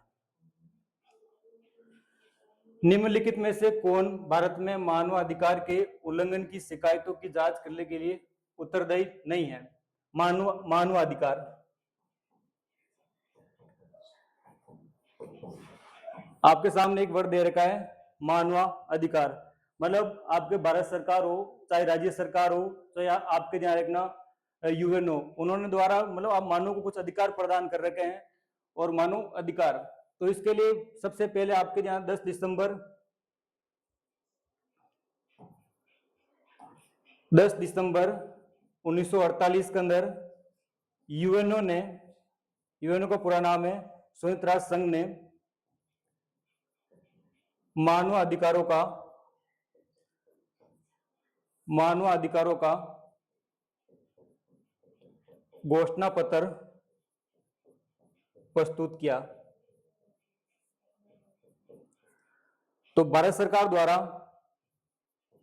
निम्नलिखित में से कौन भारत में मानवाधिकार के उल्लंघन की शिकायतों की जांच करने के लिए उत्तरदायी नहीं है? मानवाधिकार, आपके सामने एक वर्ड दे रखा है मानवाधिकार। मतलब आपके भारत सरकार हो चाहे राज्य सरकार हो चाहे आपके ध्यान रखना यूएन हो, उन्होंने द्वारा मतलब आप मानव को कुछ अधिकार प्रदान कर रखे हैं। और मानव अधिकार, तो इसके लिए सबसे पहले आपके ध्यान 10 दिसंबर 1948 के अंदर यूएनओ का पूरा नाम है संयुक्त राष्ट्र संघ ने मानव अधिकारों का घोषणा पत्र प्रस्तुत किया। तो भारत सरकार द्वारा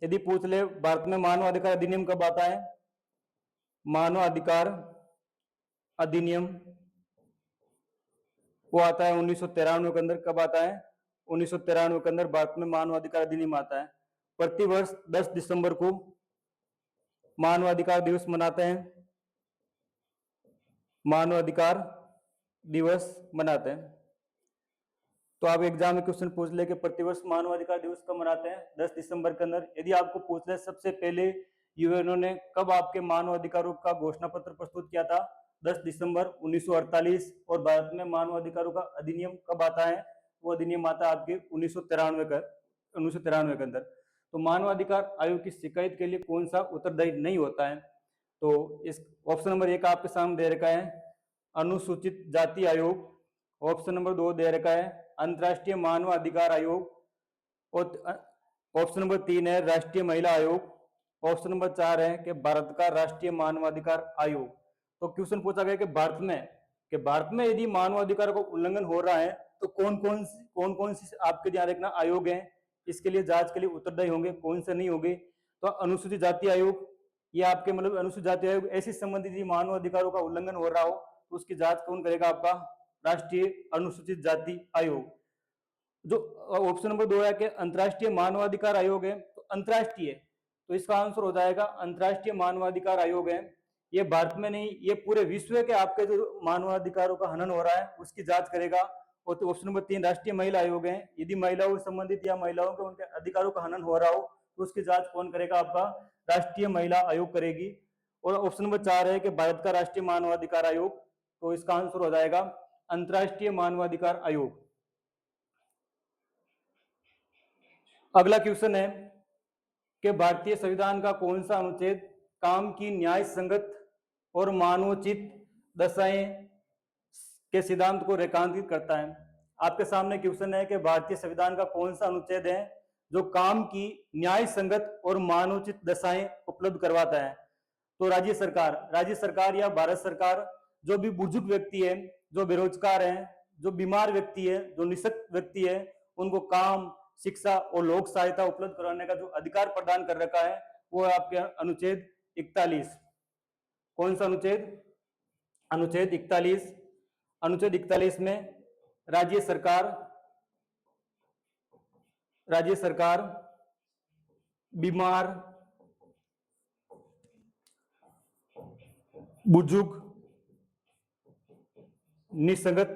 यदि पूछ ले भारत में मानव अधिकार अधिनियम कब आता है? मानव अधिकार अधिनियम वो आता है 1993 के अंदर। कब आता है? 1993 के अंदर भारत में मानव अधिकार अधिनियम आता है। प्रतिवर्ष 10 दिसंबर को मानव अधिकार दिवस मनाते हैं, मानव अधिकार दिवस मनाते हैं। तो आप एग्जाम में क्वेश्चन पूछ ले कि प्रतिवर्ष मानव अधिकार दिवस कब मनाते हैं? 10 दिसंबर के अंदर। यदि आपको पूछ ले सबसे पहले यूएनओ ने कब आपके मानव अधिकारों का घोषणा पत्र प्रस्तुत किया था? 10 दिसंबर 1948। और भारत में मानव अधिकारों का अधिनियम कब आता है? वो अधिनियम आता है आपके 1993 के अंदर। तो मानव अधिकार आयोग की शिकायत के लिए कौन सा उत्तरदायी नहीं होता है? तो इस ऑप्शन नंबर 1 आपके सामने दे रखा है अनुसूचित जाति आयोग। ऑप्शन नंबर 2 दे रखा है अंतर्राष्ट्रीय मानव अधिकार आयोग। और ऑप्शन नंबर 3 है राष्ट्रीय महिला आयोग। ऑप्शन नंबर 4 है कि भारत का राष्ट्रीय मानवाधिकार आयोग। तो क्वेश्चन पूछा गया कि भारत में यदि मानवाधिकार का उल्लंघन हो रहा है तो कौन कौन सी आपके ध्यान रखना आयोग है इसके लिए जांच के लिए उत्तरदायी होंगे, कौन से नहीं होंगे। तो अनुसूचित जाति आयोग, ये आपके मतलब अनुसूचित जाति आयोग ऐसे संबंधित यदि मानव अधिकारों का उल्लंघन हो रहा हो तो उसकी जांच कौन करेगा, आपका राष्ट्रीय अनुसूचित जाति आयोग। जो ऑप्शन नंबर 2 है कि अंतर्राष्ट्रीय मानवाधिकार आयोग है, तो अंतर्राष्ट्रीय, तो इसका आंसर हो जाएगा अंतर्राष्ट्रीय मानवाधिकार आयोग है। ये भारत में नहीं, ये पूरे विश्व के आपके जो मानवाधिकारों का हनन हो रहा है उसकी जांच करेगा। और तो ऑप्शन नंबर 3 राष्ट्रीय महिला आयोग है, यदि महिलाओं से संबंधित या महिलाओं के उनके अधिकारों का हनन हो रहा हो तो उसकी जांच कौन करेगा, आपका राष्ट्रीय महिला आयोग करेगी। और ऑप्शन नंबर 4 है कि भारत का राष्ट्रीय मानवाधिकार आयोग, तो इसका आंसर हो जाएगा अंतर्राष्ट्रीय मानवाधिकार आयोग। अगला क्वेश्चन है कि भारतीय संविधान का कौन सा अनुच्छेद काम की न्याय संगत और मानवोचित दशाएं के सिद्धांत को रेखांकित करता है। आपके सामने क्वेश्चन है कि भारतीय संविधान का कौन सा अनुच्छेद है जो काम की न्याय संगत और मानवोचित दशाएं उपलब्ध करवाता है। तो राज्य सरकार या भारत सरकार जो भी बुजुर्ग व्यक्ति है, जो बेरोजगार है, जो बीमार व्यक्ति है, जो निःशक्त व्यक्ति है, उनको काम, शिक्षा और लोक सहायता उपलब्ध कराने का जो अधिकार प्रदान कर रखा है वो है आपके अनुच्छेद 41। कौन सा अनुच्छेद, अनुच्छेद 41। अनुच्छेद 41 में राज्य सरकार बीमार, बुजुर्ग, निःसंगत,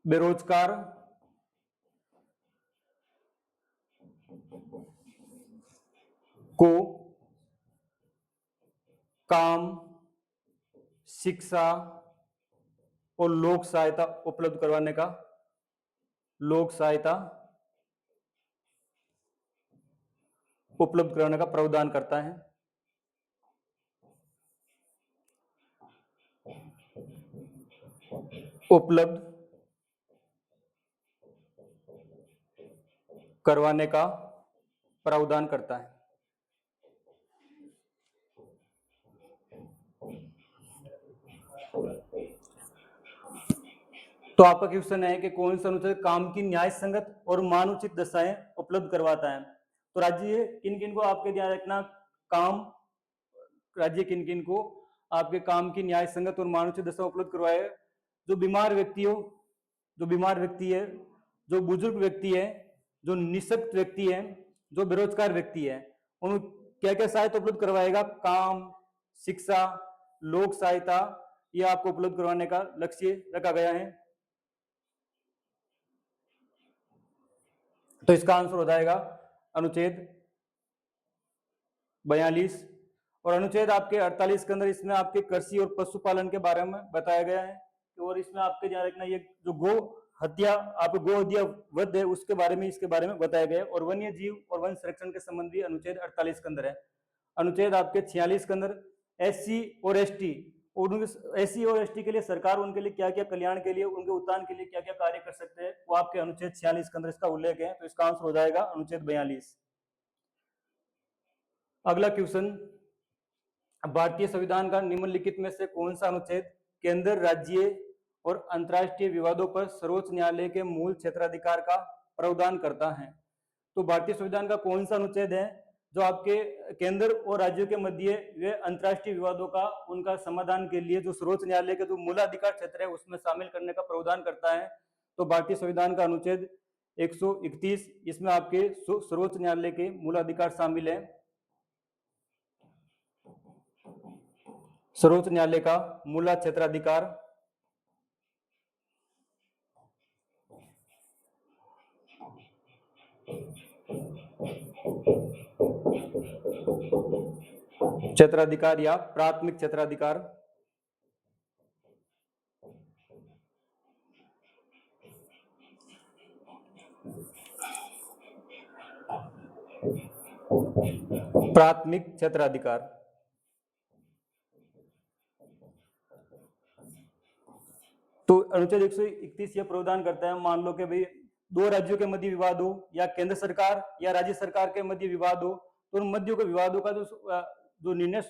बेरोजगार को काम, शिक्षा और लोक सहायता उपलब्ध करवाने का प्रावधान करता है। उपलब्ध करवाने का प्रावधान करता है। तो आपका क्वेश्चन है कि कौन सा अनुच्छेद काम की न्याय संगत और मानवोचित दशाएं उपलब्ध करवाता है। तो राज्य किन किन को आपके ध्यान रखना, काम, राज्य किन किन को आपके काम की न्याय संगत और मानवोचित दशा उपलब्ध करवाए, जो बीमार व्यक्ति है, जो बुजुर्ग व्यक्ति है, जो निःशक्त व्यक्ति है, जो बेरोजगार व्यक्ति है, उन क्या क्या सहायता उपलब्ध करवाएगा, काम, शिक्षा, लोक सहायता, यह आपको उपलब्ध करवाने का लक्ष्य रखा गया है। तो इसका आंसर हो जाएगा अनुच्छेद 42। और अनुच्छेद आपके 48 के अंदर इसमें आपके कृषि और पशुपालन के बारे में बताया गया है। और इसमें आपके ध्यान रखना, ये जो गो हत्या, आप गो हत्या वध है उसके बारे में, इसके बारे में बताया गया है। और वन्य जीव और वन संरक्षण के संबंधी अनुच्छेद 48 के अंदर है। अनुच्छेद आपके 46 के अंदर SC और ST, SC और ST के लिए सरकार उनके लिए क्या क्या कल्याण के लिए, उनके उत्थान के लिए क्या क्या कार्य कर सकते हैं, वो आपके अनुच्छेद 46 के अंदर इसका उल्लेख है। तो इसका आंसर हो जाएगा अनुच्छेद 42। अगला क्वेश्चन, भारतीय संविधान का निम्नलिखित में से कौन सा अनुच्छेद केंद्र, राज्य और अंतर्राष्ट्रीय विवादों पर सर्वोच्च न्यायालय के मूल क्षेत्राधिकार का प्रावधान करता है। तो भारतीय संविधान का कौन सा अनुच्छेद है जो आपके केंद्र और राज्यों के मध्य वे अंतर्राष्ट्रीय विवादों का उनका समाधान के लिए जो सर्वोच्च न्यायालय के जो मूलाधिकार क्षेत्र है उसमें शामिल करने का प्रावधान करता है। तो भारतीय संविधान का अनुच्छेद 131, इसमें आपके सर्वोच्च न्यायालय के मूलाधिकार शामिल है। सर्वोच्च न्यायालय का मूला क्षेत्राधिकार, क्षेत्राधिकार या प्राथमिक क्षेत्राधिकार, प्राथमिक क्षेत्राधिकार। तो अनुच्छेद 131 यह प्रावधान करता है, मान लो कि भाई दो राज्यों के मध्य विवाद हो या केंद्र सरकार या राज्य सरकार के मध्य विवाद हो, तो उन मध्य के विवादों का जो निर्णय,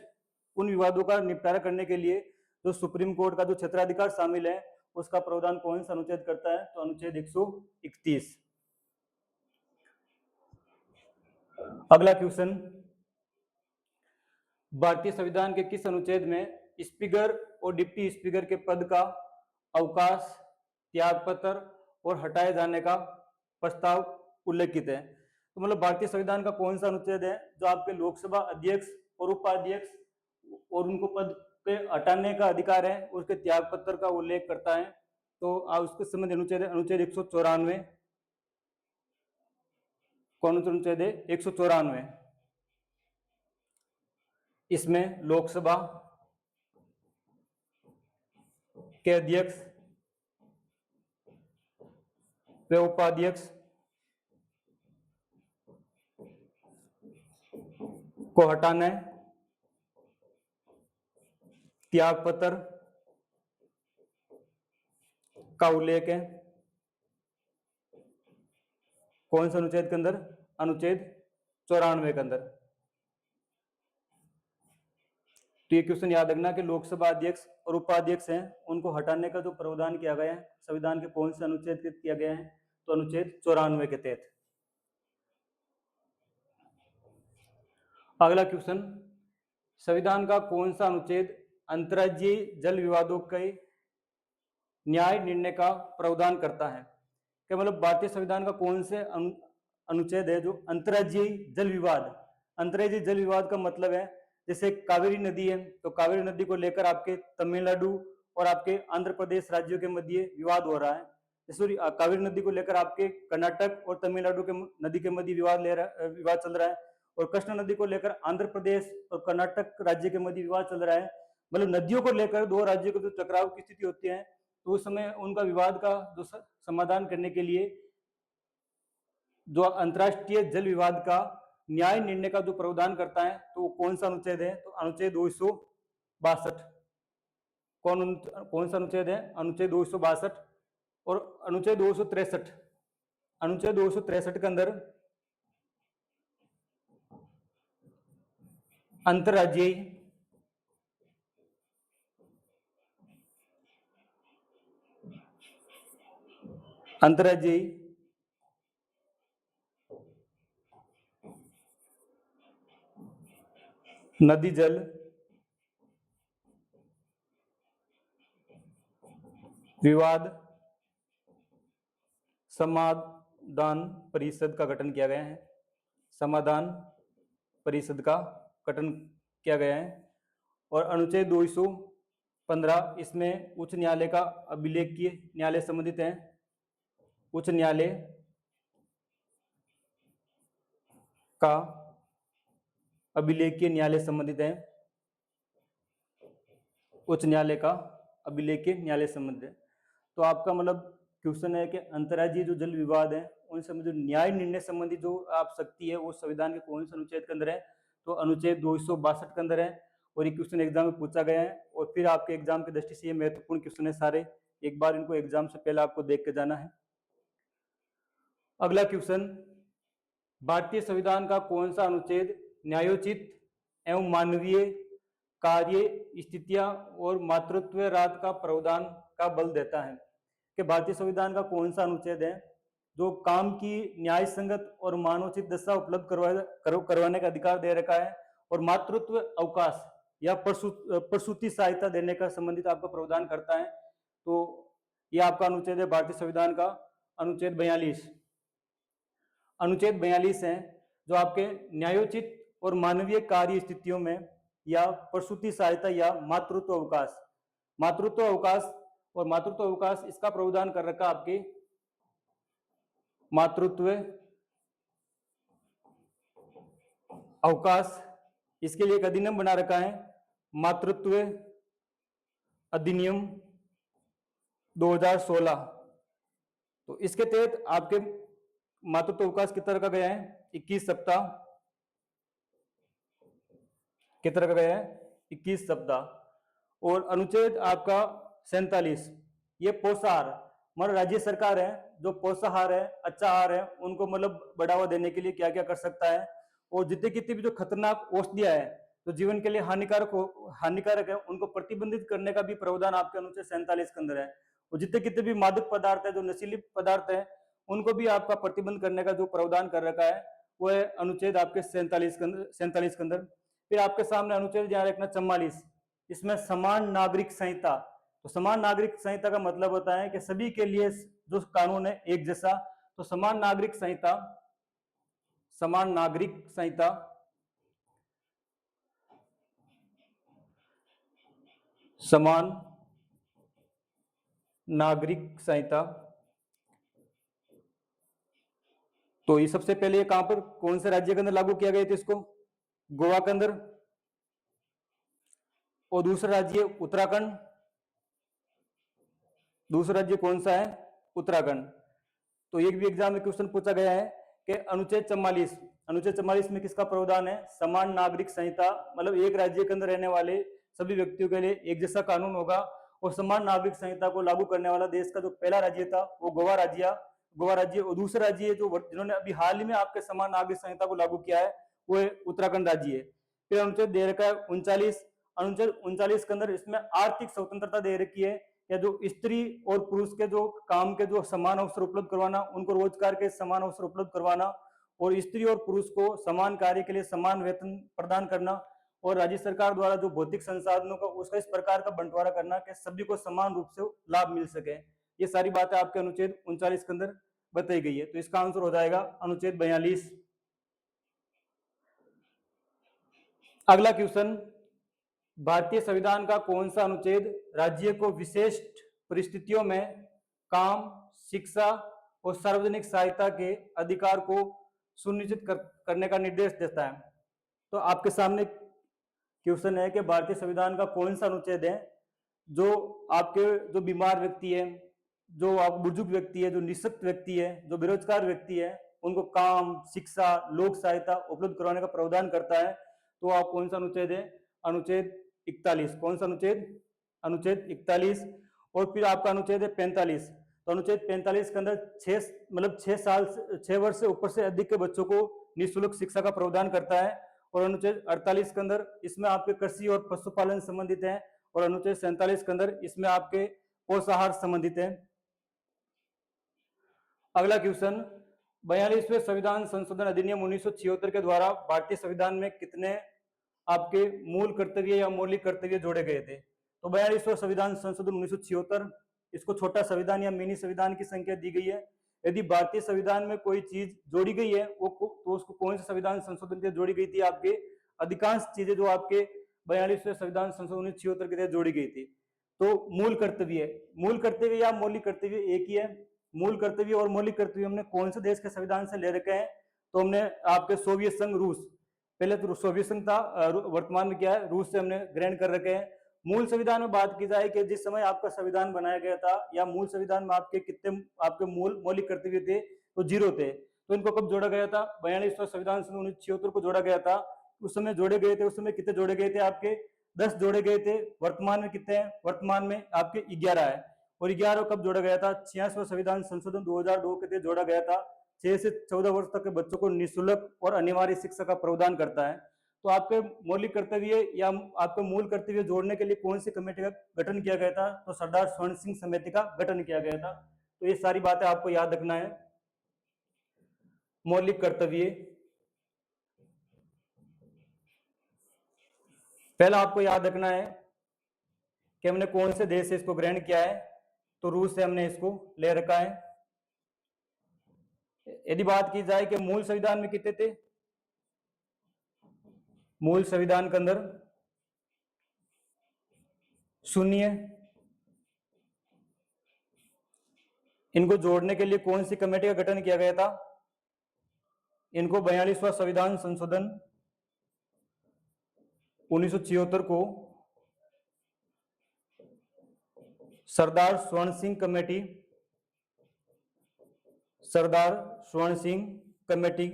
उन विवादों का निपटारा करने के लिए जो सुप्रीम कोर्ट का जो क्षेत्राधिकार शामिल है, उसका प्रावधान कौन सा अनुच्छेद करता है? तो अनुच्छेद 131। अगला क्वेश्चन, भारतीय संविधान के किस अनुच्छेद में स्पीकर और डिप्टी स्पीकर के पद का अवकाश, त्यागपत्र और हटाए जाने का प्रस्ताव उल्लेखित है? तो मतलब भारतीय संविधान का कौन सा अनुच्छेद है जो आपके लोकसभा अध्यक्ष और उपाध्यक्ष और उनको पद पे हटाने का अधिकार है, उसके त्यागपत्र का उल्लेख करता है? तो उसके संबंध अनुच्छेद अनुच्छेद 194। कौन सा अनुच्छेद है? 194। इसमें लोकसभा के अध्यक्ष व उपाध्यक्ष को हटाना है, त्यागपत्र का उल्लेख है। कौन सा अनुच्छेद के अंदर? अनुच्छेद 94 के अंदर। तो ये क्वेश्चन याद रखना कि लोकसभा अध्यक्ष और उपाध्यक्ष हैं, उनको हटाने का जो प्रावधान किया गया है संविधान के कौन से अनुच्छेद के किया गया है? तो अनुच्छेद 94 के तहत। अगला क्वेश्चन, संविधान का कौन सा अनुच्छेद अंतर्राज्यीय जल विवादों के न्याय निर्णय का प्रावधान करता है? क्या मतलब भारतीय संविधान का कौन से अनुच्छेद है जो अंतर्राज्यीय जल विवाद? अंतर्राज्यीय जल विवाद का मतलब है जैसे कावेरी नदी है, तो कावेरी नदी को लेकर आपके तमिलनाडु और आपके आंध्र प्रदेश राज्यों के मध्य विवाद हो रहा है। सॉरी, कावेरी नदी को लेकर आपके कर्नाटक और तमिलनाडु के नदी के मध्य विवाद चल रहा है, और कृष्णा नदी को लेकर आंध्र प्रदेश और कर्नाटक राज्य के मध्य विवाद चल रहा है। मतलब नदियों को लेकर दो राज्यों को जो टकराव की स्थिति होती है, तो उस समय उनका विवाद का जो समाधान करने के लिए जो अंतर्राष्ट्रीय जल विवाद का न्याय निर्णय का जो प्रावधान करता है, तो वो कौन सा अनुच्छेद है? तो अनुच्छेद 262। कौन सा अनुच्छेद है? अनुच्छेद 262 और अनुच्छेद 263। अनुच्छेद 263 के अंदर अंतर्राज्यीय नदी जल विवाद समाधान परिषद का गठन किया गया है। समाधान परिषद का गठन किया गया है। और अनुच्छेद 215, इसमें उच्च न्यायालय का अभिलेखीय न्यायालय संबंधित है। उच्च न्यायालय का अभिलेखीय न्यायालय संबंधित है। उच्च न्यायालय का अभिलेखीय न्यायालय संबंधित है। तो आपका मतलब क्वेश्चन है कि अंतर्राज्यीय जो जल विवाद है उनसे जो न्याय निर्णय संबंधी जो आप शक्ति है वो संविधान के कौन से अनुच्छेद के अंदर है? तो अनुच्छेद 262 के अंदर है। और ये क्वेश्चन एग्जाम में पूछा गया है, और फिर आपके एग्जाम की दृष्टि से ये महत्वपूर्ण क्वेश्चन है सारे। एक बार इनको एग्जाम से पहले आपको देख के जाना है। अगला क्वेश्चन, भारतीय संविधान का कौन सा अनुच्छेद न्यायोचित एवं मानवीय कार्य स्थितियां और मातृत्व का प्रावधान का बल देता है? कि भारतीय संविधान का कौन सा अनुच्छेद है जो काम की न्याय संगत और मानवोचित दशा उपलब्ध करवाने का अधिकार दे रखा है, और मातृत्व अवकाश या प्रसूति सहायता देने का संबंधित आपका प्रावधान करता है? तो ये आपका अनुच्छेद है भारतीय संविधान का अनुच्छेद 42। अनुच्छेद 42 है जो आपके न्यायोचित और मानवीय कार्य स्थितियों में या प्रसूति सहायता या मातृत्व अवकाश, और मातृत्व अवकाश इसका प्रावधान कर रखा आपके मातृत्व अवकाश, इसके लिए एक अधिनियम बना रखा है, मातृत्व अधिनियम 2016। तो इसके तहत आपके मातृत्व अवकाश कितना रखा गया है? 21 सप्ताह। कितना रखा गया है? 21 सप्ताह। और अनुच्छेद आपका 47, ये पोषाहार हमारा राज्य सरकार है जो पोषाहार है, अच्छा आहार है, उनको मतलब बढ़ावा देने के लिए क्या क्या कर सकता है, और जितने कितने भी जो खतरनाक औषधियां है जो जीवन के लिए हानिकारक है उनको प्रतिबंधित करने का भी प्रावधान आपके अनुच्छेद 47 के अंदर है। और जितने कितने भी मादक पदार्थ है, जो नशीली पदार्थ है, उनको भी आपका प्रतिबंध करने का जो प्रावधान कर रखा है वो है अनुच्छेद आपके 47 के अंदर। फिर आपके सामने अनुच्छेद यहाँ रखना 44, इसमें समान नागरिक संहिता। तो समान नागरिक संहिता का मतलब होता है कि सभी के लिए जो कानून है एक जैसा। तो समान नागरिक संहिता, समान नागरिक संहिता समान नागरिक संहिता, तो ये सबसे पहले ये कहां पर, कौन से राज्य के अंदर लागू किया गया था इसको? गोवा के अंदर। और दूसरा राज्य उत्तराखंड। दूसरा राज्य कौन सा है? उत्तराखंड। तो एक भी एग्जाम में क्वेश्चन पूछा गया है कि अनुच्छेद 44, अनुच्छेद 44 में किसका प्रावधान है? समान नागरिक संहिता, मतलब एक राज्य के अंदर रहने वाले सभी व्यक्तियों के लिए एक जैसा कानून होगा। और समान नागरिक संहिता को लागू करने वाला देश का जो पहला राज्य था वो गोवा राज्य। और दूसरा राज्य जो जिन्होंने अभी हाल ही में आपके समान नागरिक संहिता को लागू किया है वो है उत्तराखंड राज्य है। फिर अनुच्छेद दे रखा है 39, अनुच्छेद 39 के अंदर इसमें आर्थिक स्वतंत्रता दे रखी है, या जो स्त्री और पुरुष के जो काम के जो समान अवसर उपलब्ध करवाना, उनको रोजगार के समान अवसर उपलब्ध करवाना, और स्त्री और पुरुष को समान कार्य के लिए समान वेतन प्रदान करना, और राज्य सरकार द्वारा जो भौतिक संसाधनों का उसका इस प्रकार का बंटवारा करना कि सभी को समान रूप से लाभ मिल सके। ये सारी बातें आपके अनुच्छेद 39 के अंदर बताई गई है। तो इसका आंसर हो जाएगा अनुच्छेद 42। अगला क्वेश्चन, भारतीय संविधान का कौन सा अनुच्छेद राज्य को विशिष्ट परिस्थितियों में काम, शिक्षा और सार्वजनिक सहायता के अधिकार को सुनिश्चित करने का निर्देश देता है? तो आपके सामने क्वेश्चन है कि भारतीय संविधान का कौन सा अनुच्छेद है जो आपके जो बीमार व्यक्ति है, जो आप बुजुर्ग व्यक्ति है, जो निःशक्त व्यक्ति है, जो बेरोजगार व्यक्ति है, उनको काम, शिक्षा, लोक सहायता उपलब्ध करवाने का प्रावधान करता है। तो आप कौन सा अनुच्छेद है? अनुच्छेद 41। कौन सा अनुच्छेद? अनुच्छेद 41। और फिर आपका अनुच्छेद है 45। तो अनुच्छेद 45 के अंदर 6 वर्ष से ऊपर से अधिक के बच्चों को निःशुल्क शिक्षा का प्रावधान करता है। और अनुच्छेद 48 के अंदर इसमें आपके कृषि और पशुपालन संबंधित है। और अनुच्छेद 47 के अंदर इसमें आपके पोषाहार संबंधित है। अगला क्वेश्चन, 42वें संविधान संशोधन अधिनियम 1976 के द्वारा भारतीय संविधान में कितने आपके मूल कर्तव्य या मौलिक कर्तव्य जोड़े गए थे? तो 42वां संविधान संशोधन 1976, इसको छोटा संविधान या मिनी संविधान की संख्या दी गई है। यदि भारतीय संविधान में कोई चीज जोड़ी गई है वो तो उसको कौन से संविधान संशोधन के जोड़ी गई थी? आपके अधिकांश चीजें जो आपके 42वें संविधान संशोधन 1976 के तहत जोड़ी गई थी। तो मूल कर्तव्य या मौलिक कर्तव्य एक ही है। मूल कर्तव्य और मौलिक कर्तव्य हमने कौन से देश के संविधान से ले रखे हैं? तो हमने आपके सोवियत संघ रूस, पहले तो सोवियत संघ था, वर्तमान में क्या है, रूस से हमने ग्रहण कर रखे हैं। मूल संविधान में बात की जाए कि जिस समय आपका संविधान बनाया गया था या मूल संविधान में आपके कितने आपके मूल मौलिक कर्तव्य थे? तो 0 थे। तो इनको कब जोड़ा गया था? 42वां संविधान 1976 को जोड़ा गया था। उस समय जोड़े गए थे, उस समय कितने जोड़े गए थे? आपके 10 जोड़े गए थे। वर्तमान में कितने हैं? वर्तमान में आपके 11 है। और 11 कब जोड़ा गया था? 86वां संविधान संशोधन 2002 के तहत जोड़ा गया था। 6 से 14 वर्ष तक के बच्चों को निःशुल्क और अनिवार्य शिक्षा का प्रावधान करता है। तो आपके मौलिक कर्तव्य या आपके मूल कर्तव्य जोड़ने के लिए कौन सी कमेटी का गठन किया गया था? तो सरदार स्वर्ण सिंह समिति का गठन किया गया था। तो ये सारी बातें आपको याद रखना है। मौलिक कर्तव्य, पहला आपको याद रखना है कि हमने कौन से देश से इसको ग्रहण किया है? तो रूस से हमने इसको ले रखा है। यदि बात की जाए कि मूल संविधान में कितने थे? मूल संविधान के अंदर 0। इनको जोड़ने के लिए कौन सी कमेटी का गठन किया गया था? इनको 42वां संविधान संशोधन 1976 को सरदार स्वर्ण सिंह कमेटी, सरदार स्वर्ण सिंह कमेटी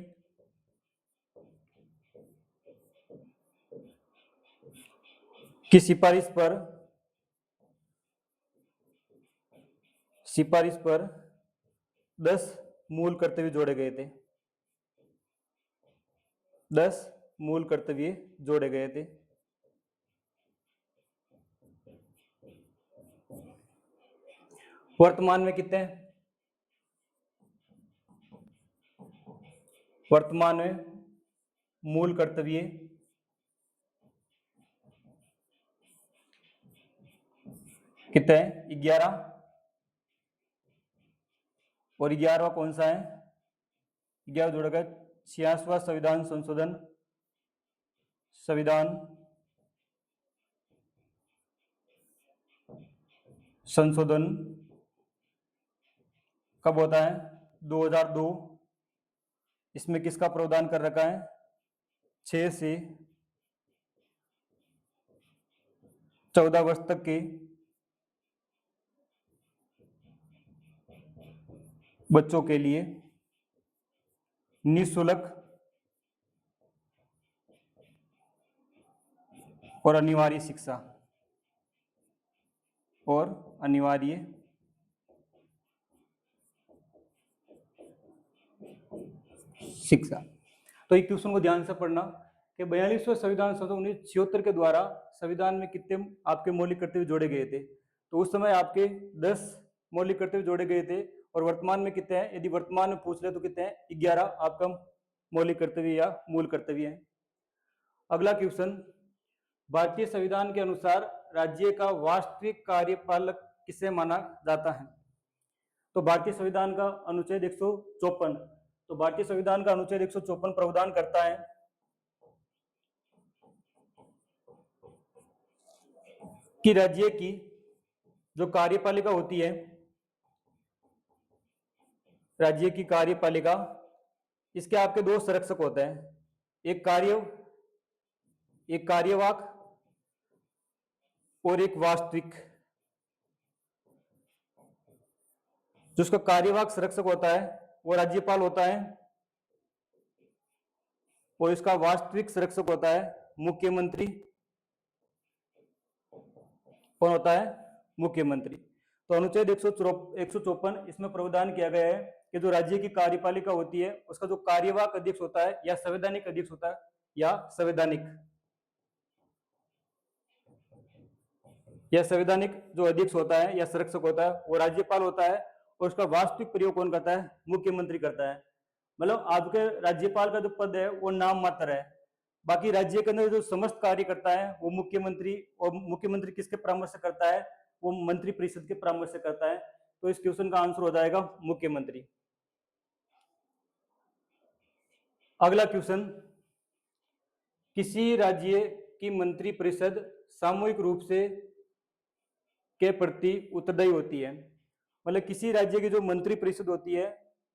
की सिफारिश पर 10 मूल कर्तव्य जोड़े गए थे। 10 मूल कर्तव्य जोड़े गए थे। वर्तमान में कितने हैं? वर्तमान में मूल कर्तव्य कितने हैं? 11। और 11वां कौन सा है? 11 जोड़ा गया 86वां संविधान संशोधन। संविधान संशोधन कब होता है? 2002। इसमें किसका प्रावधान कर रखा है? 6 से 14 वर्ष तक के बच्चों के लिए निःशुल्क और अनिवार्य शिक्षा और अनिवार्य शिक्षा। तो एक क्वेश्चन को ध्यान से पढ़ना कि 42वें संविधान संशोधन 1976 के द्वारा संविधान में कितने आपके मौलिक कर्तव्य जोड़े गए थे? तो उस समय आपके 10 मौलिक कर्तव्य जोड़े गए थे और वर्तमान में कितने हैं? यदि वर्तमान में पूछ ले तो कितने हैं? 11 आपका मौलिक कर्तव्य या मूल कर्तव्य है। अगला क्वेश्चन, भारतीय संविधान के अनुसार राज्य का वास्तविक कार्यपालक किसे माना जाता है? तो भारतीय संविधान का अनुच्छेद 154, तो भारतीय संविधान का अनुच्छेद 154 प्रावधान करता है कि राज्य की जो कार्यपालिका होती है, राज्य की कार्यपालिका, इसके आपके दो संरक्षक होते हैं, एक कार्यवाहक और एक वास्तविक। जिसका कार्यवाहक संरक्षक होता है वो राज्यपाल होता है और इसका वास्तविक संरक्षक होता है मुख्यमंत्री। कौन होता है? मुख्यमंत्री। तो अनुच्छेद 154 इसमें प्रावधान किया गया है कि जो राज्य की कार्यपालिका होती है उसका जो कार्यवाहक अध्यक्ष होता है या संवैधानिक अध्यक्ष होता है या संवैधानिक जो अध्यक्ष होता है या संरक्षक होता है वो राज्यपाल होता है और उसका वास्तविक प्रयोग कौन करता है? मुख्यमंत्री करता है। मतलब आपके राज्यपाल का जो पद है वो नाम मात्र है, बाकी राज्य के अंदर जो समस्त कार्य करता है वो मुख्यमंत्री, और मुख्यमंत्री किसके परामर्श से करता है? वो मंत्री परिषद के परामर्श से करता है। तो इस क्वेश्चन का आंसर हो जाएगा मुख्यमंत्री। अगला क्वेश्चन, किसी राज्य की मंत्री परिषद सामूहिक रूप से के प्रति उत्तरदायी होती है? मतलब किसी राज्य की जो मंत्री परिषद होती है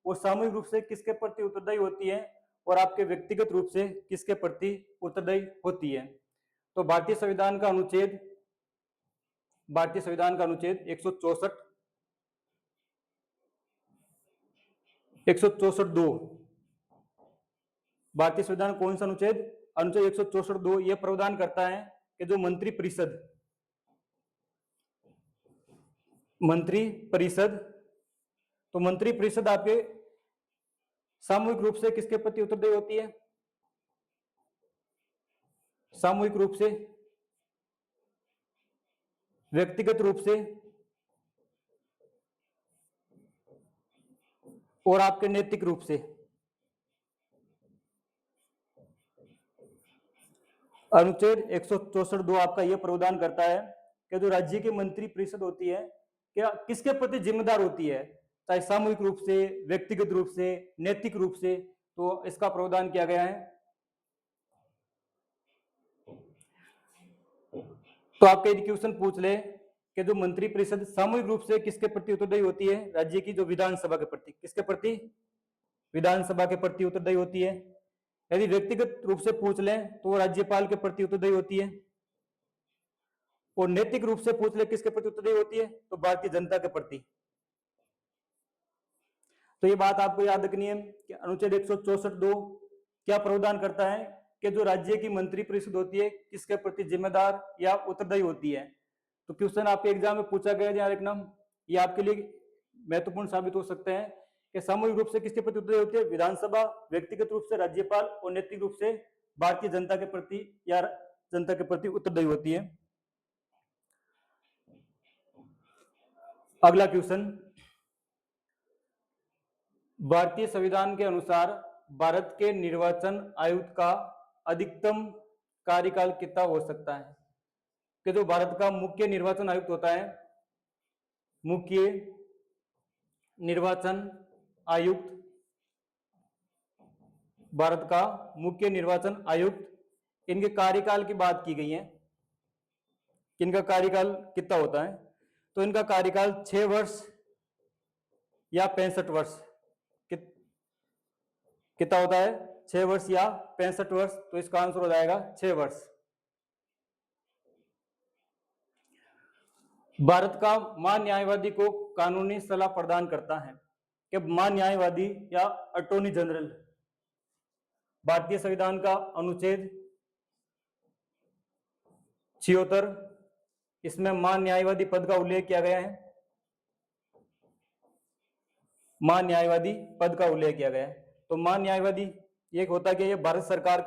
वो सामूहिक रूप से किसके प्रति उत्तरदायी होती है और आपके व्यक्तिगत रूप से किसके प्रति उत्तरदायी होती है? तो भारतीय संविधान का अनुच्छेद 164 164(2), भारतीय संविधान कौन सा अनुच्छेद? अनुच्छेद 164(2) यह प्रावधान करता है कि जो मंत्री परिषद, तो मंत्री परिषद आपके सामूहिक रूप से किसके प्रति उत्तरदायी होती है? सामूहिक रूप से, व्यक्तिगत रूप से और आपके नैतिक रूप से। अनुच्छेद 164(2) आपका यह प्रावधान करता है कि जो राज्य की मंत्री परिषद होती है क्या किसके प्रति जिम्मेदार होती है, चाहे सामूहिक रूप से, व्यक्तिगत रूप से, नैतिक रूप से। तो इसका प्रावधान किया गया है। तो आपके यदि क्वेश्चन पूछ ले कि जो मंत्री परिषद सामूहिक रूप से किसके प्रति उत्तरदायी होती है? राज्य की जो विधानसभा के प्रति। किसके प्रति? विधानसभा के प्रति उत्तरदायी होती है। यदि व्यक्तिगत रूप से पूछ लें तो वो राज्यपाल के प्रति उत्तरदायी होती है, और नैतिक रूप से पूछ ले किसके प्रति उत्तरदायी होती है? तो भारतीय जनता के प्रति। तो ये बात आपको याद रखनी है कि अनुच्छेद 164(2) क्या प्रावधान करता है कि जो राज्य की मंत्री परिषद होती है किसके प्रति जिम्मेदार या उत्तरदायी होती है। तो क्वेश्चन आपके एग्जाम में पूछा गया, ध्यान रखना, ये आपके लिए महत्वपूर्ण साबित हो सकते हैं कि सामूहिक रूप से किसके प्रति उत्तरदायी होती है? विधानसभा, व्यक्तिगत रूप से राज्यपाल और नैतिक रूप से भारतीय जनता के प्रति या जनता के प्रति उत्तरदायी होती है। अगला क्वेश्चन, भारतीय संविधान के अनुसार भारत के निर्वाचन आयुक्त का अधिकतम कार्यकाल कितना हो सकता है? कि जो भारत का मुख्य निर्वाचन आयुक्त होता है, मुख्य निर्वाचन आयुक्त, भारत का मुख्य निर्वाचन आयुक्त, इनके कार्यकाल की बात की गई है। इनका कार्यकाल कितना होता है? तो इनका कार्यकाल 6 वर्ष या 65 वर्ष कितना होता है? 6 वर्ष या 65 वर्ष। तो इसका आंसर हो जाएगा 6 वर्ष। भारत का महान्यायवादी को कानूनी सलाह प्रदान करता है कि महान्यायवादी या अटॉर्नी जनरल, भारतीय संविधान का अनुच्छेद 76, इसमें महान्यायवादी पद का उल्लेख किया गया है। महान्यायवादी पद का उल्लेख किया गया है। तो महान्यायवादी एक होता है कि ये भारत सरकार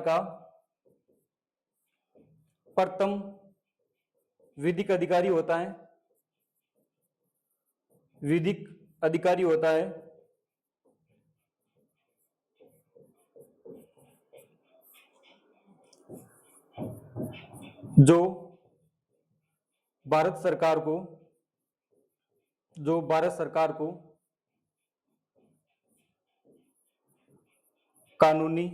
का प्रथम विधिक अधिकारी होता है। विधिक अधिकारी होता है जो भारत सरकार को कानूनी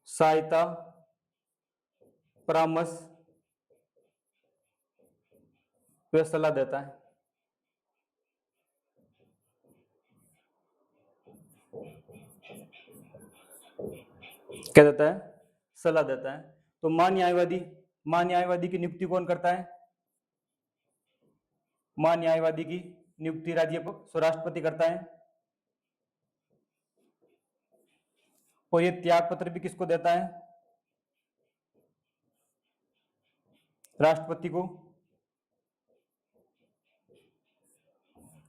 सहायता, परामर्श व सलाह देता है। क्या देता है? सलाह देता है। तो महान्यायवादी की नियुक्ति कौन करता है? महान्यायवादी की नियुक्ति राष्ट्रपति करता है। और ये त्याग पत्र भी किसको देता है? राष्ट्रपति को।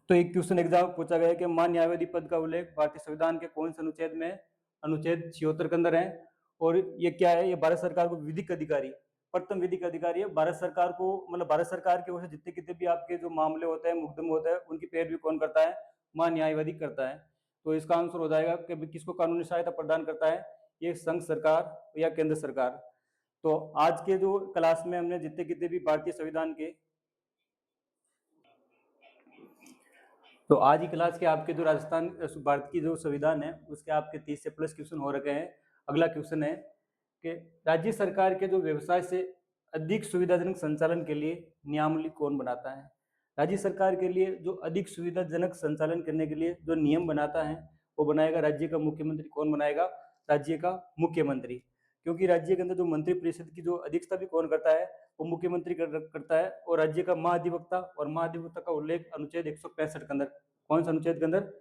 तो एक क्वेश्चन एग्जाम पूछा गया है कि महान्यायवादी पद का उल्लेख भारतीय संविधान के कौन से अनुच्छेद में? अनुच्छेद 76 के अंदर है। और ये क्या है? ये भारत सरकार को विधिक अधिकारी, प्रथम विधिक अधिकारी है। भारत सरकार को, मतलब भारत सरकार की ओर से जितने कितने भी आपके जो मामले होते हैं, मुकदमे होते हैं, उनकी पैरवी कौन करता है? महान्यायवादी करता है। तो इसका आंसर हो जाएगा कि किसको कानूनी सहायता प्रदान करता है? ये संघ सरकार या केंद्र सरकार। तो आज के जो क्लास में हमने जितने कितने भी भारतीय संविधान के, तो आज की क्लास के आपके जो राजस्थान भारत की जो संविधान है उसके आपके 30 से प्लस क्वेश्चन हो रखे हैं। अगला क्वेश्चन है कि राज्य सरकार के जो व्यवसाय से अधिक सुविधाजनक संचालन के लिए नियमावली कौन बनाता है? राज्य सरकार के लिए जो अधिक सुविधाजनक संचालन करने के लिए जो नियम बनाता है वो बनाएगा राज्य का मुख्यमंत्री। कौन बनाएगा? राज्य का मुख्यमंत्री। क्योंकि राज्य के अंदर जो मंत्री परिषद की जो अध्यक्षता भी कौन करता है? वो मुख्यमंत्री करता है। और राज्य का महाधिवक्ता, और महाधिवक्ता का उल्लेख अनुच्छेद 165 के अंदर, कौन सा अनुच्छेद के अंदर?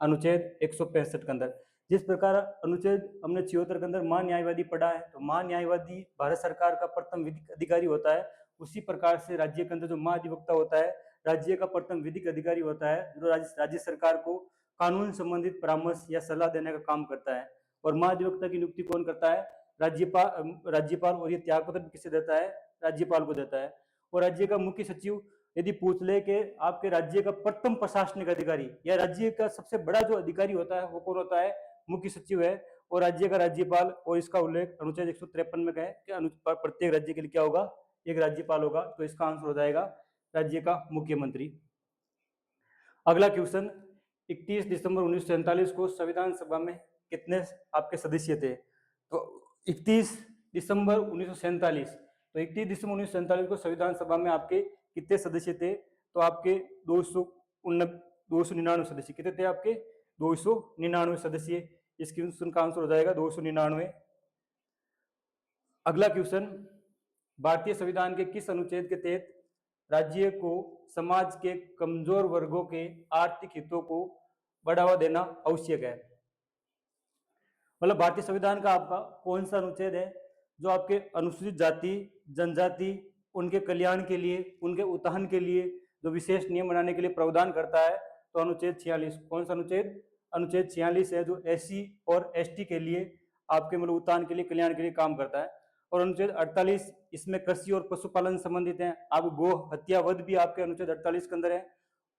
अनुच्छेद 165 के अंदर। जिस प्रकार अनुच्छेद हमने 76 के अंदर महान्यायवादी पढ़ा है, तो महान्यायवादी भारत सरकार का प्रथम विधिक अधिकारी होता है। उसी प्रकार से राज्य के अंदर जो महाधिवक्ता होता है, राज्य का प्रथम विधिक अधिकारी होता है, जो राज्य सरकार को कानून संबंधित परामर्श या सलाह देने का काम करता है। और महाधिवक्ता की नियुक्ति कौन करता है? राज्यपाल। और ये त्याग पत्र किसे देता है? राज्यपाल को देता है। और राज्य का मुख्य सचिव यदि पूछ ले कि आपके राज्य का प्रथम प्रशासनिक अधिकारी या राज्य का सबसे बड़ा जो अधिकारी होता है वो कौन होता है? मुख्य सचिव है। और राज्य का राज्यपाल, और इसका उल्लेख अनुच्छेद 153 में है कि प्रत्येक राज्य के लिए क्या होगा? एक राज्यपाल होगा। तो इसका आंसर हो जाएगा राज्य का मुख्यमंत्री। अगला क्वेश्चन, 31 दिसंबर 1947 को संविधान सभा में कितने आपके सदस्य थे? तो 31 दिसंबर 1947, तो 31 दिसंबर 1947 को संविधान सभा में आपके कितने सदस्य थे? तो आपके 299 सदस्य। कितने थे आपके? 299 सदस्य। इस क्वेश्चन का आंसर हो जाएगा 299। अगला क्वेश्चन, भारतीय संविधान के किस अनुच्छेद के तहत राज्य को समाज के कमजोर वर्गों के आर्थिक हितों को बढ़ावा देना आवश्यक है? मतलब भारतीय संविधान का आपका कौन सा अनुच्छेद है जो आपके अनुसूचित जाति, जनजाति, उनके कल्याण के लिए, उनके उत्थान के लिए जो विशेष नियम बनाने के लिए प्रावधान करता है, तो अनुच्छेद 46, कौन सा अनुच्छेद? अनुच्छेद 46 है, जो एससी और एसटी के लिए आपके मतलब उत्थान के लिए, कल्याण के लिए काम करता है। और अनुच्छेद 48 इसमें कृषि और पशुपालन संबंधित है। आप गो हत्या वध भी आपके अनुच्छेद 48 के अंदर है।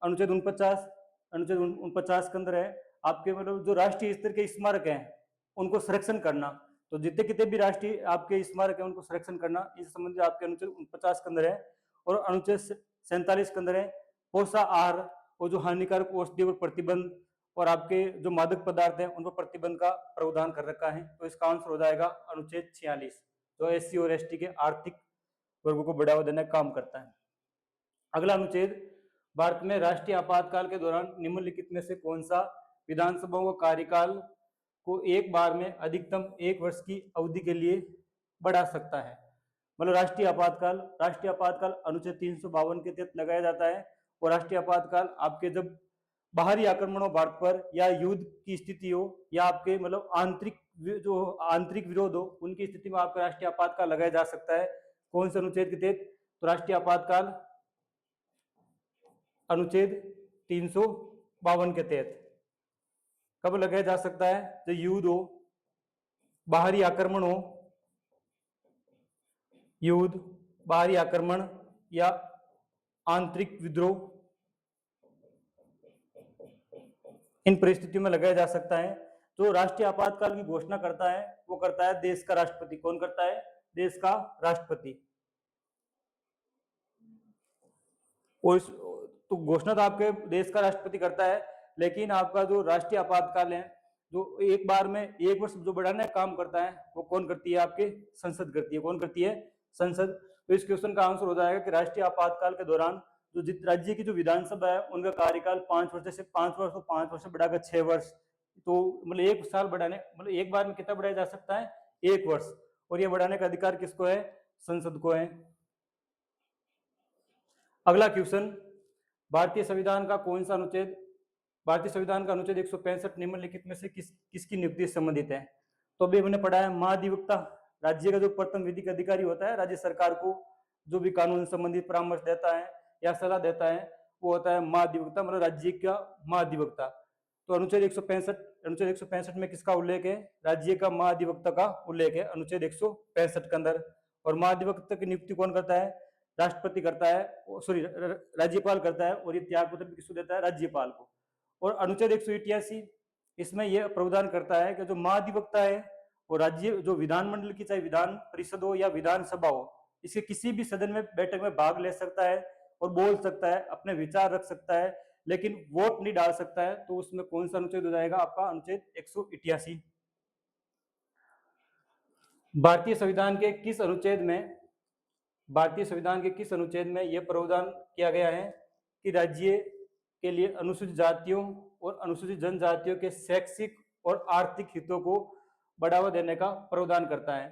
अनुच्छेद 49 के अंदर है आपके मतलब जो राष्ट्रीय स्तर के स्मारक हैं उनको संरक्षण करना। तो जितने कितने भी राष्ट्रीय आपके स्मारक है उनको संरक्षण करना, इस संबंधित आपके अनुच्छेद 49 के अंदर है। और अनुच्छेद 47 के अंदर है पोषाहार और जो हानिकारक औषधि पर प्रतिबंध और आपके जो मादक पदार्थ हैं उन पर प्रतिबंध का प्रावधान कर रखा है। तो इसका आंसर हो जाएगा अनुच्छेद 46, जो एससी और एसटी के आर्थिक वर्गों को बढ़ावा देने का काम करता है। अगला अनुच्छेद, भारत में राष्ट्रीय आपातकाल के दौरान निम्नलिखित में से कौन सा विधानसभा का कार्यकाल को एक बार में अधिकतम 1 वर्ष की अवधि के लिए बढ़ा सकता है? मतलब राष्ट्रीय आपातकाल अनुच्छेद 352 के तहत लगाया जाता है। और राष्ट्रीय आपातकाल आपके जब बाहरी आक्रमण हो भारत पर, या युद्ध की स्थिति हो, या आपके मतलब आंतरिक विरोध हो, उनकी स्थिति में आपका राष्ट्रीय आपातकाल लगाया जा सकता है। कौन से अनुच्छेद के तहत? तो राष्ट्रीय आपातकाल अनुच्छेद 352 के तहत। कब लगाया जा सकता है? जब युद्ध हो, बाहरी आक्रमण हो, युद्ध, बाहरी आक्रमण या आंतरिक विद्रोह, इन परिस्थितियों में लगाया जा सकता है। जो राष्ट्रीय आपातकाल की घोषणा करता है वो करता है देश का राष्ट्रपति। कौन करता है? देश का राष्ट्रपति। और तो घोषणा तो आपके देश का राष्ट्रपति करता है, लेकिन आपका जो राष्ट्रीय आपातकाल है जो एक बार में 1 वर्ष जो बढ़ाने का काम करता है वो कौन करती है? आपके संसद करती है। कौन करती है? संसद। तो इस क्वेश्चन का आंसर हो जाएगा कि राष्ट्रीय आपातकाल के दौरान जो जित राज्य की जो विधानसभा है उनका कार्यकाल 5 वर्ष से 5 वर्ष, 5 वर्ष बढ़ाकर 6 वर्ष, तो मतलब 1 साल बढ़ाने, मतलब एक बार में कितना बढ़ाया जा सकता है? 1 वर्ष। और ये बढ़ाने का अधिकार किसको है? संसद को है। अगला क्वेश्चन, भारतीय संविधान का कौन सा अनुच्छेद, भारतीय संविधान का अनुच्छेद 165 निम्नलिखित में से किसकी नियुक्ति से संबंधित है? तो अभी हमने पढ़ा है महाधिवक्ता, राज्य का जो प्रथम विधिक अधिकारी होता है, राज्य सरकार को जो भी कानून संबंधित परामर्श देता है या सलाह देता है वो होता है महाधिवक्ता, मतलब राज्य का महाधिवक्ता। तो अनुच्छेद 165 में किसका उल्लेख है? राज्य का महाधिवक्ता का उल्लेख है अनुच्छेद 165 के अंदर। और महाधिवक्ता की नियुक्ति कौन करता है? राष्ट्रपति करता है, सॉरी राज्यपाल करता है। और ये त्यागपत्र किसको देता है? राज्यपाल को। और अनुच्छेद 188 इसमें यह प्रावधान करता है कि जो महाधिवक्ता है वो राज्य जो विधानमंडल की, चाहे विधान परिषद हो या विधानसभा हो, इसके किसी भी सदन में बैठक में भाग ले सकता है और बोल सकता है, अपने विचार रख सकता है, लेकिन वोट नहीं डाल सकता है। तो उसमें कौन सा अनुच्छेद हो जाएगा? आपका अनुच्छेद 188। भारतीय संविधान के किस अनुच्छेद में, भारतीय संविधान के किस अनुच्छेद में यह प्रावधान किया गया है कि राज्य के लिए अनुसूचित जातियों और अनुसूचित जनजातियों के शैक्षिक और आर्थिक हितों को बढ़ावा देने का प्रावधान करता है?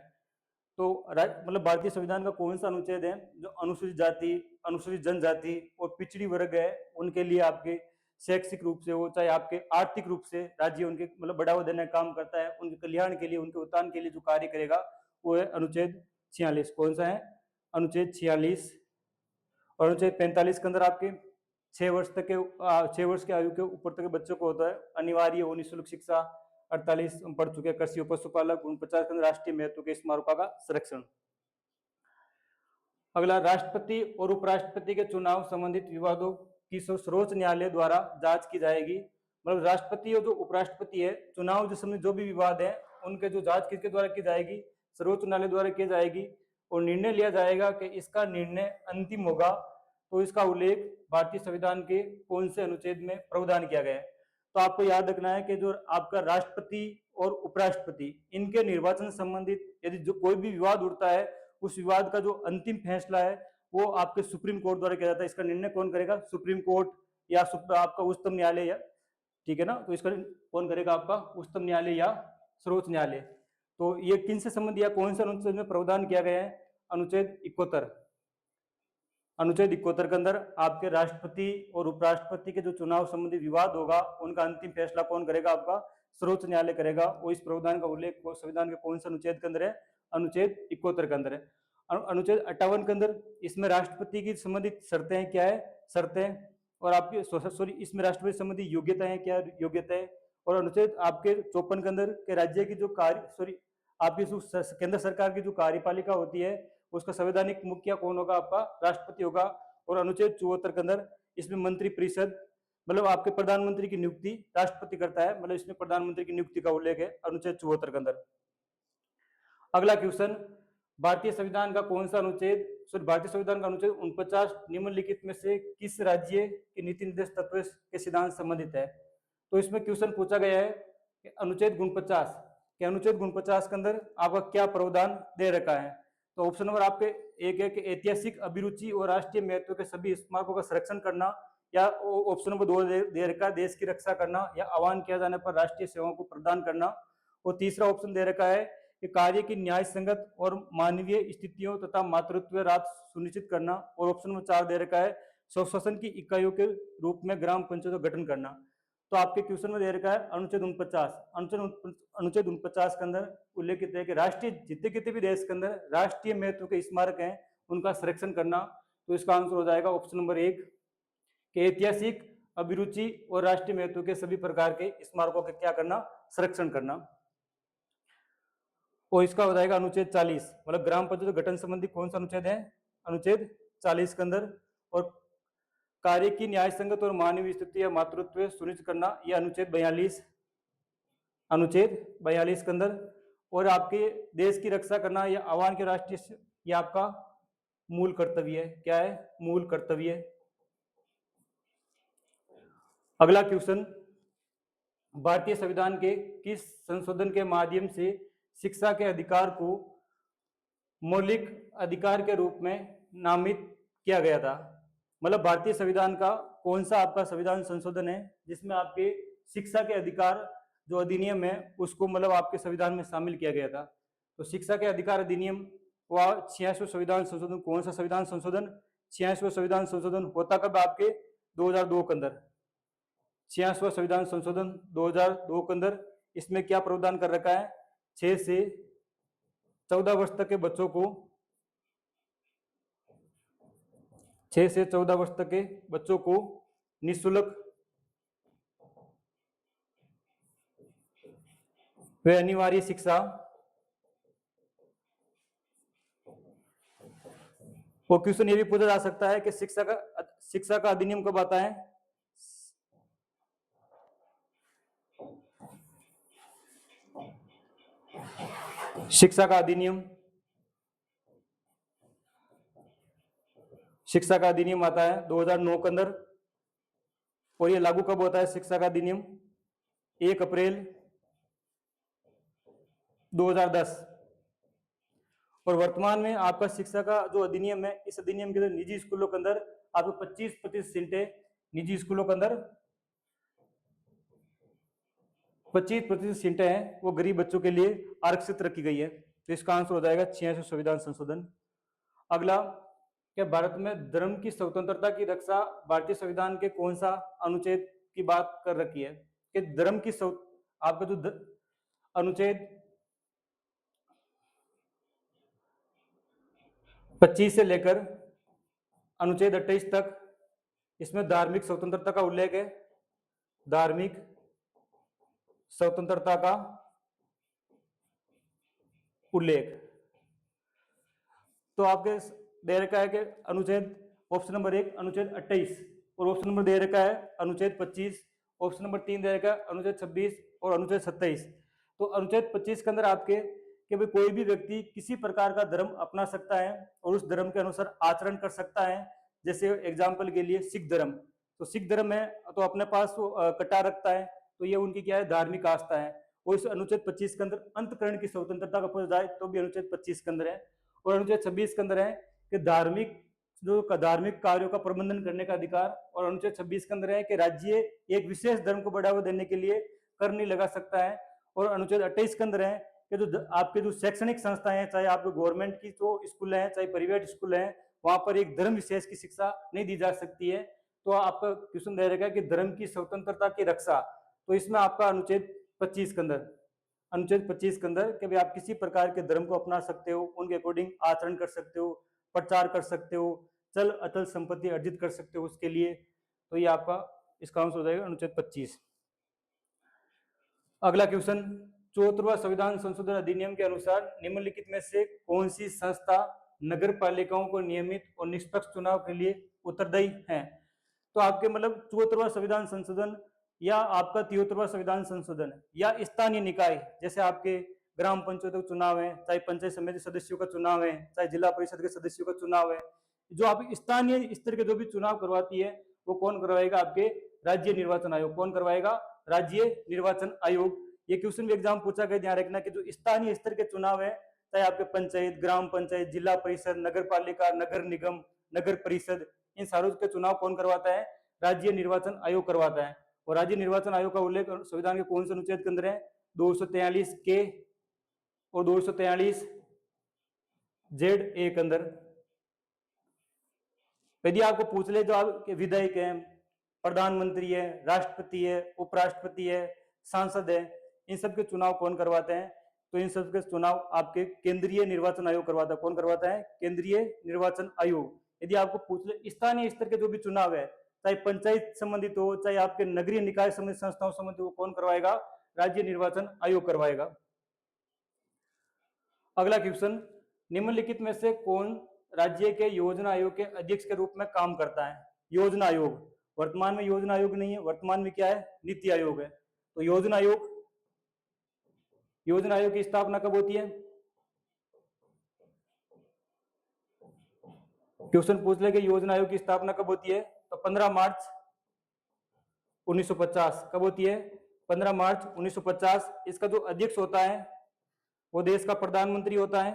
तो मतलब भारतीय संविधान का कौन सा अनुच्छेद है जो अनुसूचित जाति, अनुसूचित जनजाति और पिछड़ी वर्ग है उनके लिए आपके शैक्षिक रूप से हो, चाहे आपके आर्थिक रूप से राज्य उनके मतलब बढ़ावा देने का काम करता है, उनके कल्याण के लिए, उनके उत्थान के लिए जो कार्य करेगा वो है अनुच्छेद 46। कौन सा है? अनुच्छेद 46। और अनुच्छेद 45 के अंदर आपके 6 वर्ष तक के 6 वर्ष की आयु के ऊपर तक के बच्चों को होता है अनिवार्य हो निःशुल्क शिक्षा। 48 हम पढ़ चुके हैं कृषि और पशुपालक। 49 के अंदर राष्ट्रीय महत्व के स्मारकों का संरक्षण। अगला, राष्ट्रपति और उपराष्ट्रपति के चुनाव संबंधित विवादों की सर्वोच्च न्यायालय द्वारा जांच की जाएगी। मतलब राष्ट्रपति और जो उपराष्ट्रपति है, चुनाव जो संबंधित जो भी विवाद है उनके जो जांच किसके द्वारा की जाएगी? सर्वोच्च न्यायालय द्वारा की जाएगी। और निर्णय लिया जाएगा कि इसका निर्णय अंतिम होगा। तो इसका उल्लेख भारतीय संविधान के कौन से अनुच्छेद में प्रावधान किया गया है? तो आपको याद रखना है कि जो आपका राष्ट्रपति और उपराष्ट्रपति इनके निर्वाचन संबंधित यदि जो कोई भी विवाद उठता है, उस विवाद का जो अंतिम फैसला है वो आपके सुप्रीम कोर्ट द्वारा किया जाता है। इसका निर्णय कौन करेगा? सुप्रीम कोर्ट या आपका उच्चतम न्यायालय, ठीक है ना। तो इसका कौन करेगा? आपका उच्चतम न्यायालय या सर्वोच्च न्यायालय। तो ये किन से संबंधित या कौन से अनुच्छेद में प्रावधान किया गया है? अनुच्छेद 71। अनुच्छेद 71 के अंदर आपके राष्ट्रपति और उपराष्ट्रपति के जो चुनाव संबंधी विवाद होगा उनका अंतिम फैसला कौन करेगा? आपका सर्वोच्च न्यायालय करेगा। वो इस प्रावधान का उल्लेख संविधान के कौन से अनुच्छेद के अंदर है? अनुच्छेद 71 के अंदर है। अनुच्छेद 58 के अंदर इसमें राष्ट्रपति की संबंधित शर्तें क्या है, शर्तें, और आपकी सॉरी इसमें राष्ट्रपति संबंधी योग्यताएं क्या योग्यताएं, और अनुच्छेद आपके 54 के अंदर के राज्य की जो आपकी केंद्र सरकार की जो कार्यपालिका होती है उसका संवैधानिक मुखिया कौन होगा, आपका राष्ट्रपति होगा। और अनुच्छेद 74 के अंदर इसमें मंत्री परिषद मतलब आपके प्रधानमंत्री की नियुक्ति राष्ट्रपति करता है, मतलब इसमें प्रधानमंत्री की नियुक्ति का उल्लेख है अनुच्छेद 74 के अंदर। अगला क्वेश्चन, भारतीय संविधान का कौन सा अनुच्छेद भारतीय संविधान का अनुच्छेद 49 निम्नलिखित में से किस राज्य के नीति निर्देश तत्व के सिद्धांत संबंधित है। तो इसमें क्वेश्चन पूछा गया है कि अनुच्छेद 49 के अंदर आपका क्या प्रावधान दे रखा है। तो ऑप्शन नंबर आपके एक है कि ऐतिहासिक अभिरुचि और राष्ट्रीय महत्व के सभी स्मारकों का संरक्षण करना, या ऑप्शन नंबर 2 दे रखा है देश की रक्षा करना या आह्वान किया जाने पर राष्ट्रीय सेवाओं को प्रदान करना। और तीसरा ऑप्शन दे रखा है कि कार्य की न्याय संगत और मानवीय स्थितियों तथा मातृत्व राहत सुनिश्चित करना। और ऑप्शन नंबर 4 दे रखा है स्वशासन की इकाइयों के रूप में ग्राम पंचायत का गठन करना। तो आपके क्वेश्चन में दे रखा है अनुच्छेद 49 के अंदर उल्लेखित है कि राष्ट्रीय जितने भी देश के अंदर राष्ट्रीय महत्व के स्मारक हैं उनका संरक्षण करना। तो इसका आंसर हो जाएगा ऑप्शन नंबर 1 कि ऐतिहासिक अभिरुचि और राष्ट्रीय महत्व के सभी प्रकार के स्मारकों के क्या करना, संरक्षण करना। और इसका हो जाएगा अनुच्छेद 40 मतलब ग्राम पंचायत गठन संबंधी कौन सा अनुच्छेद है, अनुच्छेद 40 के अंदर। और कार्य की न्याय संगत और मानवीय स्थिति या मातृत्व सुनिश्चित करना यह अनुच्छेद 42 के अंदर। और आपके देश की रक्षा करना या आह्वान के राष्ट्रीय यह आपका मूल कर्तव्य है। क्या है, मूल कर्तव्य। अगला क्वेश्चन, भारतीय संविधान के किस संशोधन के माध्यम से शिक्षा के अधिकार को मौलिक अधिकार के रूप में नामित किया गया था। मतलब भारतीय संविधान का कौन सा आपका संविधान संशोधन है जिसमें आपके शिक्षा के अधिकार जो अधिनियम है उसको मतलब आपके संविधान में शामिल किया गया था। तो शिक्षा के अधिकार अधिनियम व 86वां संविधान संशोधन, कौन सा संविधान संशोधन, 86वां संविधान संशोधन होता कब, आपके 2002 के अंदर। 86वां संविधान संशोधन 2002 के अंदर इसमें क्या प्रावधान कर रखा है, 6 से 14 वर्ष तक के बच्चों को 6 से 14 वर्ष तक के बच्चों को निःशुल्क व अनिवार्य शिक्षा वो क्वेश्चन ये भी पूछा जा सकता है कि शिक्षा का अधिनियम कब आता है। शिक्षा का अधिनियम आता है 2009 के अंदर। और ये लागू कब होता है शिक्षा का अधिनियम, 1 अप्रैल 2010। और वर्तमान में आपका शिक्षा का जो अधिनियम है, इस अधिनियम के अंदर निजी स्कूलों के अंदर आपको 25% सीटें, निजी स्कूलों के अंदर 25% सीटें हैं वो गरीब बच्चों के लिए आरक्षित रखी गई है। तो इसका आंसर हो जाएगा 86वां संविधान संशोधन। अगला, क्या भारत में धर्म की स्वतंत्रता की रक्षा भारतीय संविधान के कौन सा अनुच्छेद की बात कर रखी है कि धर्म की आपका जो अनुच्छेद 25 से लेकर अनुच्छेद 28 तक इसमें धार्मिक स्वतंत्रता का उल्लेख है, धार्मिक स्वतंत्रता का उल्लेख। तो आपके दे रखा है कि अनुच्छेद ऑप्शन नंबर 1 अनुच्छेद 28 और ऑप्शन नंबर दे रखा है अनुच्छेद 25, ऑप्शन नंबर 3 दे रखा है अनुच्छेद 26 और अनुच्छेद 27। तो अनुच्छेद 25 के अंदर आपके कि भाई कोई भी व्यक्ति किसी प्रकार का धर्म अपना सकता है और उस धर्म के अनुसार आचरण कर सकता है। जैसे एग्जाम्पल के लिए सिख धर्म, तो सिख धर्म में तो अपने पास वो कटार रखता है, तो ये उनकी क्या है, धार्मिक आस्था है। और इस अनुच्छेद 25 के अंदर अंतकरण की स्वतंत्रता का पूछा जाए तो भी अनुच्छेद 25 के अंदर है। और अनुच्छेद 26 के अंदर है कि धार्मिक कार्यों का प्रबंधन करने का अधिकार। और अनुच्छेद 26 के अंदर है कि राज्य एक विशेष धर्म को बढ़ावा देने के लिए कर नहीं लगा सकता है। और अनुच्छेद 28 के अंदर है कि जो आपके जो शैक्षणिक संस्थाएं हैं, चाहे आपके गवर्नमेंट की जो स्कूल हैं चाहे प्राइवेट स्कूल हैं, वहां पर एक धर्म विशेष की शिक्षा नहीं दी जा सकती है। तो आपका क्वेश्चन दे रहेगा कि धर्म की स्वतंत्रता की रक्षा, तो इसमें आपका अनुच्छेद 25 के अंदर अनुच्छेद 25 के अंदर कि भाई आप किसी प्रकार के धर्म को अपना सकते हो, उनके अकॉर्डिंग आचरण कर सकते हो, प्रचार कर सकते हो, चल अचल संपत्ति अर्जित कर सकते हो उसके लिए। तो ये आपका इसका आंसर हो जाएगा अनुच्छेद 25। अगला क्वेश्चन, 74वां संविधान संशोधन अधिनियम के अनुसार निम्नलिखित में से कौन सी संस्था नगर पालिकाओं को नियमित और निष्पक्ष चुनाव के लिए उत्तरदायी है? तो आपके मतलब 74वां संविधान संशोधन या आपका 73वां संविधान संशोधन या स्थानीय निकाय, जैसे आपके ग्राम पंचायतों का चुनाव है, चाहे पंचायत समिति सदस्यों का चुनाव है, चाहे जिला परिषद के सदस्यों का चुनाव है, जो आप स्थानीय स्तर के जो भी चुनाव करवाती है वो कौन करवाएगा? आपके राज्य निर्वाचन आयोग। कौन करवाएगा? राज्य निर्वाचन आयोग। ये क्वेश्चन भी एग्जाम पूछा गया, ध्यान रखना कि जो स्थानीय स्तर के चुनाव है, चाहे आपके पंचायत, ग्राम पंचायत, जिला परिषद, नगर पालिका, नगर निगम, नगर परिषद, इन सारों के चुनाव कौन करवाता है? राज्य निर्वाचन आयोग करवाता है। और राज्य निर्वाचन आयोग का उल्लेख संविधान के कौन से अनुच्छेद के अंदर है? 243 के और 243 जेड ए के अंदर। यदि आपको पूछ ले जो आपके विधायक है, प्रधानमंत्री है, राष्ट्रपति है, उपराष्ट्रपति है, सांसद है, इन सब के चुनाव कौन करवाते हैं? तो इन सब के चुनाव आपके केंद्रीय निर्वाचन आयोग करवाता है। कौन करवाता है? केंद्रीय निर्वाचन आयोग। यदि आपको पूछ ले स्थानीय स्तर के जो भी चुनाव है, चाहे पंचायत संबंधित हो, चाहे आपके नगरीय निकाय संबंधित संस्थाओं संबंधित हो, कौन करवाएगा? राज्य निर्वाचन आयोग करवाएगा। अगला क्वेश्चन, निम्नलिखित में से कौन राज्य के योजना आयोग के अध्यक्ष के रूप में काम करता है? योजना आयोग। वर्तमान में योजना आयोग नहीं है, वर्तमान में क्या है? नीति आयोग है। तो योजना आयोग, योजना आयोग की स्थापना कब होती है? क्वेश्चन पूछ ले कि योजना आयोग की स्थापना कब होती है? तो 15 मार्च 1950। कब होती है? 15 मार्च 1950। इसका जो अध्यक्ष होता है वो देश का प्रधानमंत्री होता है।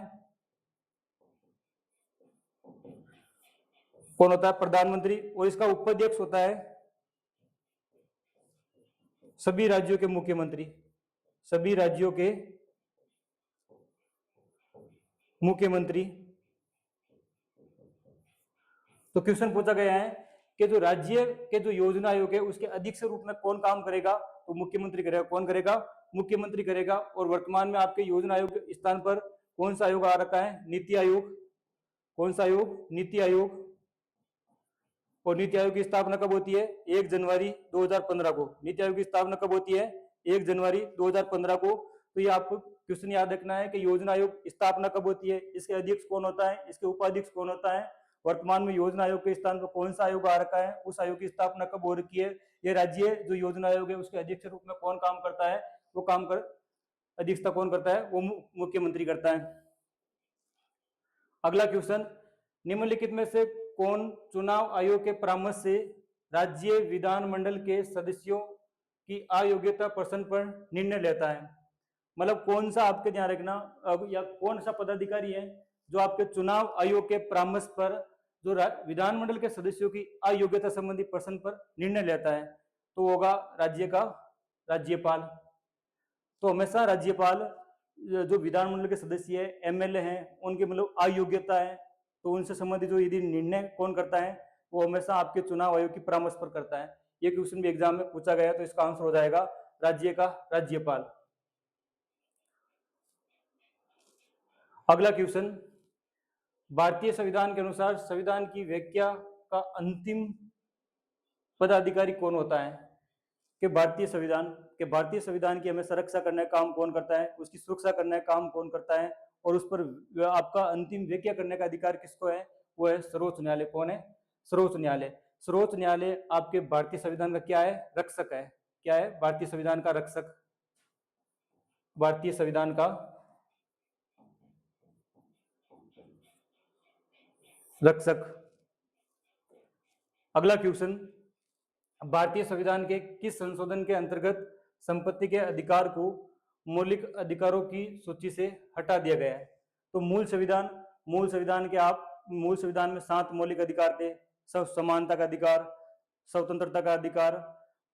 कौन होता है? प्रधानमंत्री। और इसका उपाध्यक्ष होता है सभी राज्यों के मुख्यमंत्री। सभी राज्यों के मुख्यमंत्री। तो क्वेश्चन पूछा गया है कि जो राज्य के जो योजना आयोग है उसके अध्यक्ष रूप में कौन काम करेगा? तो मुख्यमंत्री करेगा। कौन करेगा? मुख्यमंत्री करेगा। और वर्तमान में आपके योजना आयोग के स्थान पर कौन सा आयोग आ रखा है? नीति आयोग। कौन सा आयोग? नीति आयोग। और नीति आयोग की स्थापना कब होती है? 1 जनवरी 2015 को। नीति आयोग की स्थापना कब होती है? 1 जनवरी 2015 को। तो ये आपको क्वेश्चन याद रखना है कि योजना आयोग स्थापना कब होती है, इसके अध्यक्ष कौन होता है, इसके उपाध्यक्ष कौन होता है, वर्तमान में योजना आयोग के स्थान पर कौन सा आयोग आ रखा है, उस आयोग की स्थापना कब हो रखी है, ये राज्य जो योजना आयोग है उसके अध्यक्ष रूप में कौन काम करता है, वो काम कर अध्यक्षता कौन करता है? वो मुख्यमंत्री करता है। अगला क्वेश्चन, निम्नलिखित में से कौन चुनाव आयोग के परामर्श से राज्य विधानमंडल के सदस्यों की अयोग्यता प्रश्न पर निर्णय लेता है? मतलब कौन सा, आपके ध्यान रखना, या कौन सा पदाधिकारी है जो आपके चुनाव आयोग के परामर्श पर जो विधानमंडल के सदस्यों की अयोग्यता संबंधी प्रश्न पर निर्णय लेता है? तो होगा राज्य का राज्यपाल। तो हमेशा राज्यपाल जो विधानमंडल के सदस्य है, एमएलए हैं, उनकी मतलब अयोग्यता है तो उनसे संबंधित जो यदि निर्णय कौन करता है वो हमेशा आपके चुनाव आयोग की परामर्श पर करता है। ये क्वेश्चन भी एग्जाम में पूछा गया तो इसका आंसर हो जाएगा राज्य का राज्यपाल। अगला क्वेश्चन, भारतीय संविधान के अनुसार संविधान की व्याख्या का अंतिम पदाधिकारी कौन होता है? कि भारतीय संविधान की हमेशा रक्षा करने का काम कौन करता है, उसकी सुरक्षा करने का काम कौन करता है और उस पर आपका अंतिम व्याख्या करने का अधिकार किसको है? वो है सर्वोच्च न्यायालय। कौन है? सर्वोच्च न्यायालय। सर्वोच्च न्यायालय आपके भारतीय संविधान का क्या है? रक्षक है। क्या है? भारतीय संविधान का रक्षक, भारतीय संविधान का रक्षक। अगला क्वेश्चन, भारतीय संविधान के किस संशोधन के अंतर्गत संपत्ति के अधिकार को मौलिक अधिकारों की सूची से हटा दिया गया है? तो मूल संविधान में 7 मौलिक अधिकार थे। समानता का अधिकार, स्वतंत्रता का अधिकार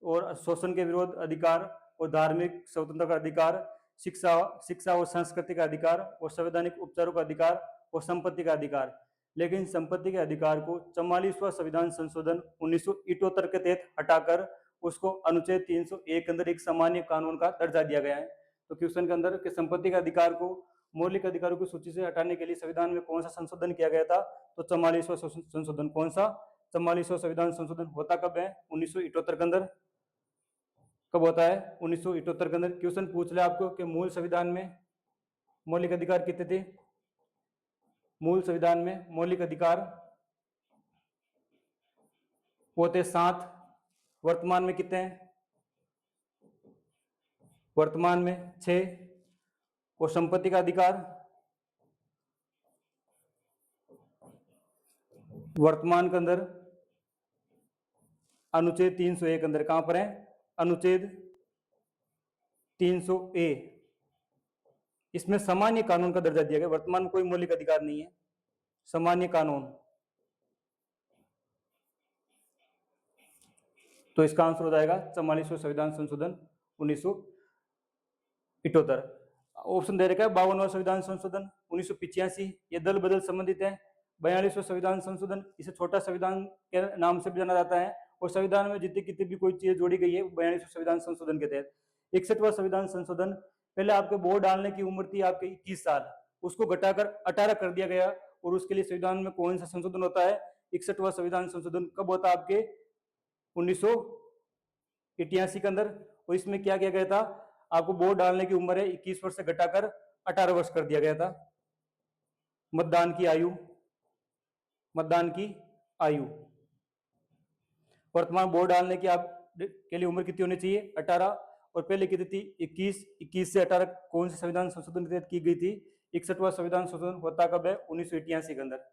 और शोषण के विरोध अधिकार और धार्मिक स्वतंत्रता का अधिकार, शिक्षा और संस्कृति का अधिकार और संवैधानिक उपचारों का अधिकार और संपत्ति का अधिकार। लेकिन संपत्ति के अधिकार को 44वां संविधान संशोधन 1978 के तहत हटाकर उसको अनुच्छेद 301 के अंदर एक सामान्य कानून का दर्जा दिया गया है। तो क्वेश्चन के अंदर कि संपत्ति के अधिकार को मौलिक अधिकारों की सूची से हटाने के लिए संविधान में कौन सा संशोधन किया गया था, तो 44वां संशोधन। कौन सा? 44वां संविधान संशोधन होता कब है? 1978 के अंदर। कब होता है? 1978 के अंदर। क्वेश्चन पूछ ले आपको कि मूल संविधान में मौलिक अधिकार कितने थे? मूल संविधान में मौलिक अधिकार वो थे 7। वर्तमान में कितने हैं? वर्तमान में 6। और संपत्ति का अधिकार वर्तमान के अंदर अनुच्छेद 301 के अंदर। कहां पर है? अनुच्छेद 300A। इसमें सामान्य कानून का दर्जा दिया गया। वर्तमान में कोई मौलिक अधिकार नहीं है, सामान्य कानून। तो इसका आंसर हो जाएगा 44वां संविधान संशोधन 1978। ऑप्शन दे रखा है 52वां संविधान संशोधन 1985, ये दल बदल संबंधित है। 42वां संविधान संशोधन, इसे छोटा संविधान के नाम से भी जाना जाता है, और संविधान में जितनी कितनी भी कोई चीज जोड़ी गई है 42वां संविधान संशोधन के तहत। 61वां संविधान संशोधन, पहले आपके वोट डालने की उम्र थी आपके 21 साल, उसको घटाकर 18 कर दिया गया। और उसके लिए संविधान में कौन सा संशोधन होता है? 61वां संविधान संशोधन कब होता है? आपके 1988 के अंदर। और इसमें क्या किया गया था? आपको वोट डालने की उम्र है 21 वर्ष से घटाकर 18 वर्ष कर दिया गया था। मतदान की आयु, मतदान की आयु, वर्तमान वोट डालने की आप के लिए उम्र कितनी होनी चाहिए? 18। और पहले कितनी थी? 21। 21 से 18 कौन से संविधान संशोधन के तहत की गई थी? 61वां संविधान संशोधन होता कब है? 1988 के अंदर।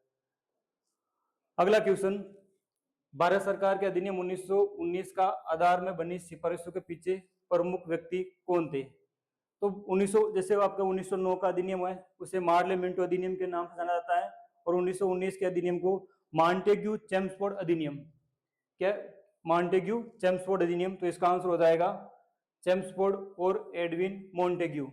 अगला क्वेश्चन, भारत सरकार के अधिनियम 1919 का आधार में बनी सिफारिशों के पीछे प्रमुख व्यक्ति कौन थे? तो 1900, जैसे आपका 1909 का अधिनियम है उसे मार्ले मिंटो अधिनियम के नाम से जाना जाता है, और 1919 के अधिनियम को मॉन्टेग्यू चेम्सफोर्ड अधिनियम, क्या? मॉन्टेग्यू चेम्सफोर्ड अधिनियम। तो इसका आंसर हो जाएगा चेम्सफोर्ड और एडविन मॉन्टेग्यू।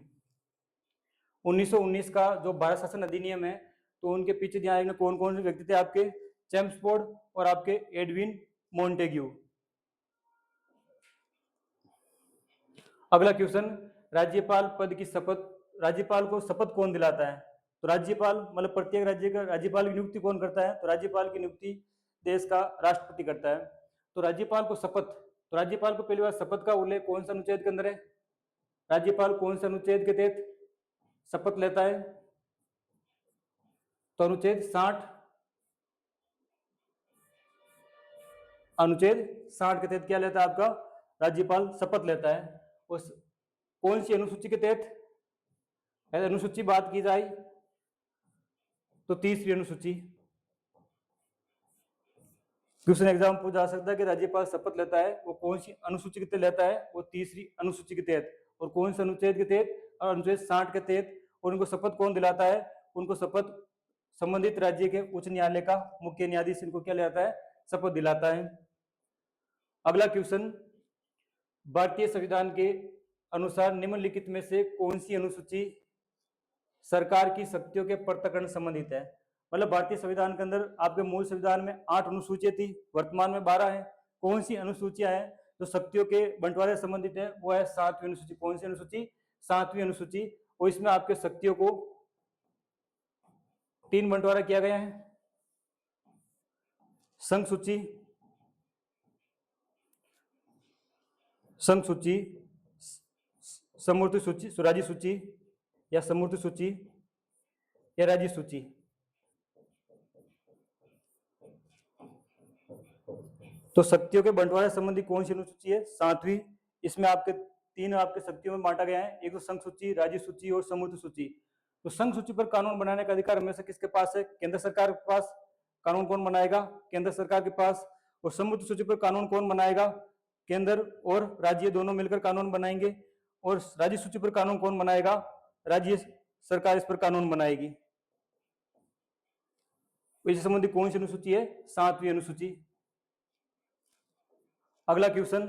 1919 का जो भारत शासन अधिनियम है, तो उनके पीछे ध्यान रखना कौन कौन से व्यक्ति थे आपके? चेम्सफोर्ड और आपके एडविन मॉन्टेग्यू। अगला क्वेश्चन, राज्यपाल पद की शपथ, राज्यपाल को शपथ कौन दिलाता है? तो राज्यपाल मतलब प्रत्येक राज्य का राज्यपाल की नियुक्ति कौन करता है? तो राज्यपाल की नियुक्ति देश का राष्ट्रपति करता है। तो राज्यपाल को शपथ, तो राज्यपाल को पहली बार शपथ का उल्लेख कौन सा अनुच्छेद के अंदर है? राज्यपाल कौन से अनुच्छेद के तहत शपथ लेता है? तो अनुच्छेद 60, अनुच्छेद 60 के तहत क्या लेता है आपका? राज्यपाल शपथ लेता है। उस कौन सी अनुसूची के तहत? अनुसूची बात की जाए तो तीसरी अनुसूची। क्वेश्चन एग्जाम पूछा जा सकता है कि राज्यपाल शपथ लेता है वो कौन सी अनुसूची के तहत लेता है? वो तीसरी अनुसूची के तहत। और कौन से अनुच्छेद के तहत? अनुच्छेद 60 के तहत। और उनको शपथ कौन दिलाता है? उनको शपथ संबंधित राज्य के उच्च न्यायालय का मुख्य न्यायाधीश इनको क्या लेता है? शपथ दिलाता है। अगला क्वेश्चन, भारतीय संविधान के अनुसार निम्नलिखित में से कौन सी अनुसूची सरकार की शक्तियों के पृथक्करण संबंधित है? मतलब भारतीय संविधान के अंदर आपके मूल संविधान में 8 अनुसूचियां थी, वर्तमान में 12 है। कौन सी अनुसूचियां हैं जो शक्तियों के बंटवारे संबंधित है? वो है 7वीं अनुसूची। कौन सी अनुसूची? 7वीं अनुसूची। और इसमें आपके शक्तियों को 3 बंटवारा किया गया है। संघ सूची, संघ सूची, समूर्ति सूची, स्वराज्य सूची, या समूर्ति सूची, या राज्य सूची। तो शक्तियों के बंटवारे संबंधी कौन सी अनुसूची है? 7वीं। इसमें आपके 3 आपके शक्तियों में बांटा गया है, एक तो संघ सूची, राज्य सूची और समूर्ति सूची। तो संघ सूची पर कानून बनाने का अधिकार हमेशा किसके पास है? केंद्र सरकार के पास। कानून कौन बनाएगा? केंद्र सरकार के पास। और समूर्ति सूची पर कानून कौन बनाएगा? केंद्र और राज्य दोनों मिलकर कानून बनाएंगे। और राज्य सूची पर कानून कौन बनाएगा? राज्य सरकार इस पर कानून बनाएगी। इससे संबंधित कौन सी अनुसूची है? 7वीं अनुसूची। अगला क्वेश्चन,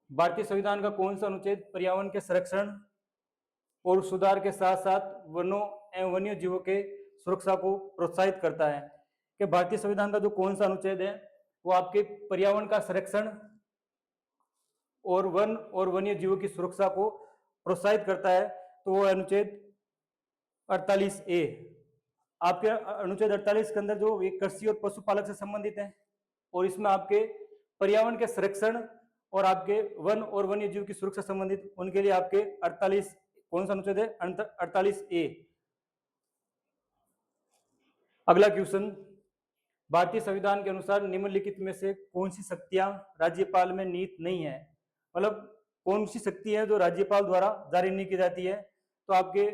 भारतीय संविधान का कौन सा अनुच्छेद पर्यावरण के संरक्षण और सुधार के साथ साथ वनों एवं वन्य जीवों के सुरक्षा को प्रोत्साहित करता है? कि भारतीय संविधान का जो कौन सा अनुच्छेद है वो आपके पर्यावरण का संरक्षण और वन और वन्य जीवों की सुरक्षा को प्रोत्साहित करता है तो वो अनुच्छेद 48A। आपके अनुच्छेद 48 के अंदर जो एक कृषि और पशुपालक से संबंधित है, और इसमें आपके पर्यावरण के संरक्षण और आपके वन और वन्य जीव की सुरक्षा संबंधित उनके लिए आपके 48 कौन सा अनुच्छेद है? 48A। अगला क्वेश्चन, भारतीय संविधान के अनुसार निम्नलिखित में से कौन सी शक्तियां राज्यपाल में निहित नहीं है? मतलब कौन सी शक्ति है जो राज्यपाल द्वारा जारी नहीं की जाती है? तो आपके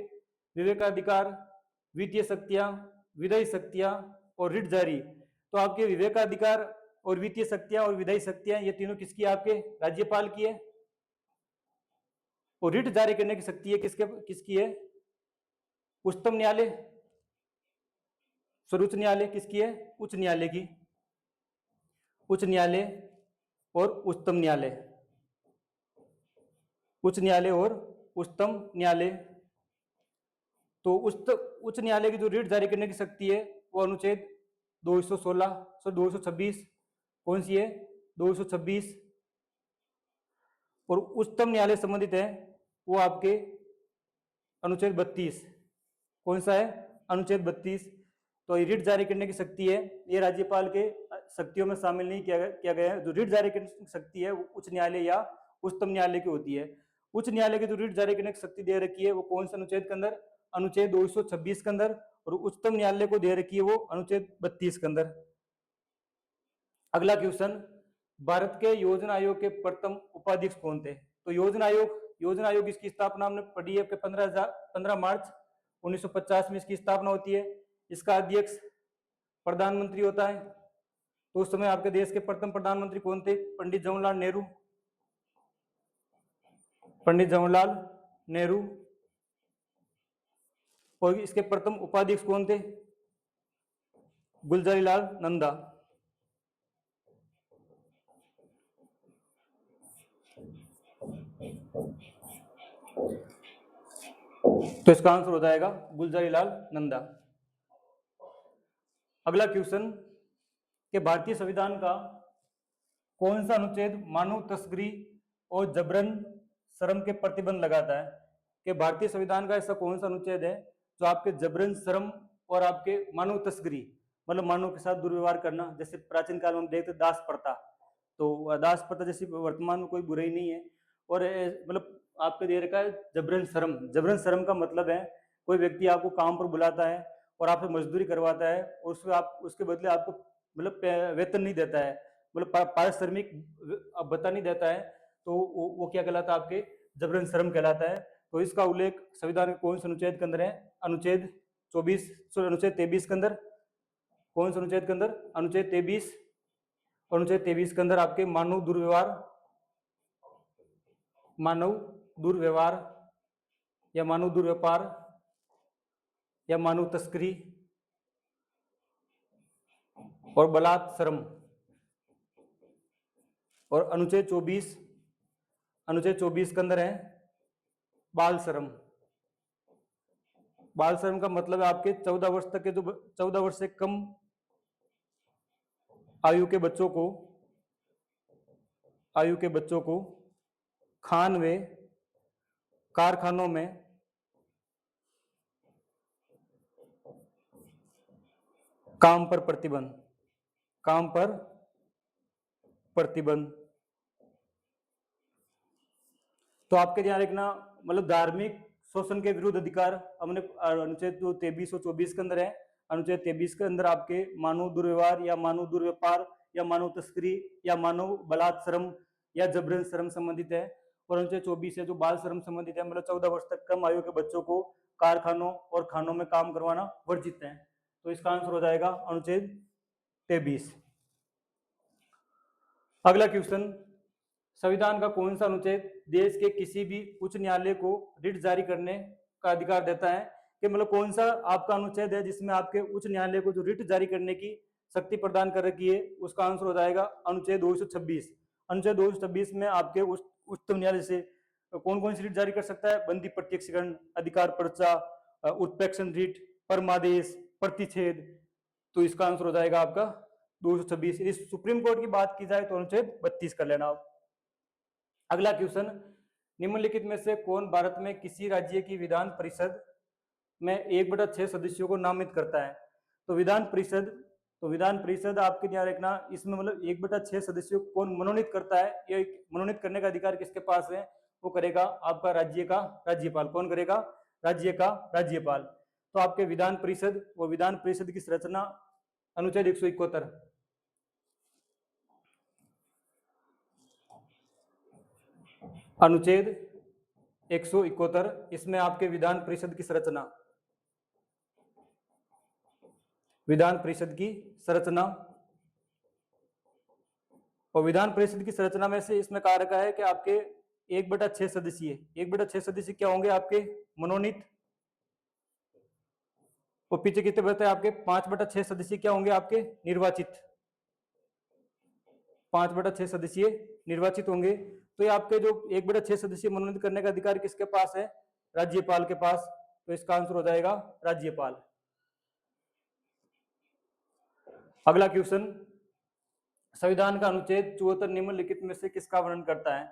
विवेकाधिकार, वित्तीय शक्तियां, विधायी शक्तियां और रिट जारी। तो आपके विवेकाधिकार और वित्तीय शक्तियां और विधायी शक्तियां ये तीनों किसकी? आपके राज्यपाल की है। और रिट जारी करने की शक्ति है किसकी है? उच्चतम न्यायालय, सर्वोच्च न्यायालय किसकी है? उच्च न्यायालय की। उच्च न्यायालय और उच्चतम न्यायालय, उच्च न्यायालय और उच्चतम न्यायालय। तो उच्च न्यायालय की जो रिट जारी करने की शक्ति है वो अनुच्छेद 226 कौन सी है? 226। और उच्चतम न्यायालय संबंधित है वो आपके अनुच्छेद 32 कौन सा है? अनुच्छेद 32। तो ये रिट जारी करने की शक्ति है, ये राज्यपाल के शक्तियों में शामिल नहीं किया गया है। जो रिट जारी करने की शक्ति है वो उच्च न्यायालय या उच्चतम न्यायालय की होती है। उच्च न्यायालय की जो रिट जारी करने की शक्ति दे रखी है वो कौन से अनुच्छेद के अंदर? अनुच्छेद 226 के अंदर। और उच्चतम न्यायालय को दे रखी है वो अनुच्छेद 32 के अंदर। अगला क्वेश्चन, भारत के योजना आयोग के प्रथम उपाध्यक्ष कौन थे? तो योजना आयोग इसकी स्थापना हमने पढ़ी है 15 मार्च 1950 में इसकी स्थापना होती है। इसका अध्यक्ष प्रधानमंत्री होता है। तो उस समय आपके देश के प्रथम प्रधानमंत्री कौन थे? पंडित जवाहरलाल नेहरू। पंडित जवाहरलाल नेहरू। और इसके प्रथम उपाध्यक्ष कौन थे? गुलजारीलाल नंदा। तो इसका आंसर हो जाएगा गुलजारीलाल नंदा। अगला क्वेश्चन, कि भारतीय संविधान का कौन सा अनुच्छेद मानव तस्करी और जबरन श्रम के प्रतिबंध लगाता है? कि भारतीय संविधान का ऐसा कौन सा अनुच्छेद है जो आपके जबरन श्रम और आपके मानव तस्करी, मतलब मानव के साथ दुर्व्यवहार करना, जैसे प्राचीन काल में हम देखते दास प्रथा, तो दास प्रथा जैसी वर्तमान में कोई बुराई नहीं है। और मतलब आपके दे रखा है जबरन श्रम। जबरन श्रम का मतलब है कोई व्यक्ति आपको काम पर बुलाता है और आपसे मजदूरी करवाता है और उसके बदले आपको मतलब वेतन नहीं देता है, मतलब पारिश्रमिक भत्ता नहीं देता है, तो वो क्या कहलाता है? आपके जबरन श्रम कहलाता है। तो इसका उल्लेख संविधान के कौन से अनुच्छेद के अंदर है? अनुच्छेद 23 के अंदर। कौन से अनुच्छेद के अंदर? अनुच्छेद 23। अनुच्छेद 23 के अंदर आपके मानव दुर्व्यवहार या मानव दुर्व्यापार या मानव तस्करी और बलात् श्रम। और अनुच्छेद 24 के अंदर है बाल श्रम। बाल श्रम का मतलब है आपके 14 वर्ष तक के, जो 14 वर्ष से कम आयु के बच्चों को खान व कारखानों में काम पर प्रतिबंध। तो आपके ध्यान रखना, मतलब धार्मिक शोषण के विरुद्ध अधिकार हमने अनुच्छेद 23 और 24 के अंदर है। अनुच्छेद 23 के अंदर आपके मानव दुर्व्यवहार या मानव दुर्व्यापार या मानव तस्करी या मानव बलात् श्रम या जबरन श्रम संबंधित है। और अनुच्छेद 24 है जो बाल श्रम संबंधित है, मतलब 14 वर्ष तक कम आयु के बच्चों को कारखानों और खानों में काम करवाना वर्जित है। तो इसका आंसर हो जाएगा अनुच्छेद 23। अगला क्वेश्चन, संविधान का कौन सा अनुच्छेद देश के किसी भी उच्च न्यायालय को रिट जारी करने का अधिकार देता है? कि मतलब कौन सा आपका अनुच्छेद है जिसमें आपके उच्च न्यायालय को जो रिट जारी करने की शक्ति प्रदान कर रखी है? उसका आंसर हो जाएगा अनुच्छेद 226। अनुच्छेद 226 में आपके उच्चतम न्यायालय से कौन कौन सी रिट जारी कर सकता है? बंदी प्रत्यक्षीकरण, अधिकार पर्चा, उत्प्रेक्षण रिट, परमादेश, प्रतिषेध। तो इसका आंसर हो जाएगा आपका 226। इस सुप्रीम कोर्ट की बात की जाए तो अनुच्छेद 32 कर लेना आप। अगला क्वेश्चन, निम्नलिखित में से कौन भारत में किसी राज्य की विधान परिषद में 1/6 सदस्यों को नामित करता है? तो विधान परिषद आपके ध्यान रखना, इसमें मतलब 1/6 सदस्यों को कौन मनोनीत करता है, ये मनोनीत करने का अधिकार किसके पास है? वो करेगा आपका राज्य का राज्यपाल। कौन करेगा? राज्य का राज्यपाल। तो आपके विधान परिषद, वो विधान परिषद की संरचना अनुच्छेद 171, अनुच्छेद 171, इसमें आपके विधान परिषद की संरचना, विधान परिषद की संरचना, और विधान परिषद की संरचना में से इसमें कहा रखा है कि आपके 1/6 सदस्य क्या होंगे? आपके मनोनीत। और पीछे कितने बचते हैं आपके? 5/6 सदस्य क्या होंगे? आपके निर्वाचित। 5/6 सदस्य निर्वाचित होंगे। तो ये आपके जो 1/6 सदस्य मनोनीत करने का अधिकार किसके पास है? राज्यपाल के पास। तो इसका आंसर हो जाएगा राज्यपाल। अगला क्वेश्चन, संविधान का अनुच्छेद 74 निम्नलिखित में से किसका वर्णन करता है?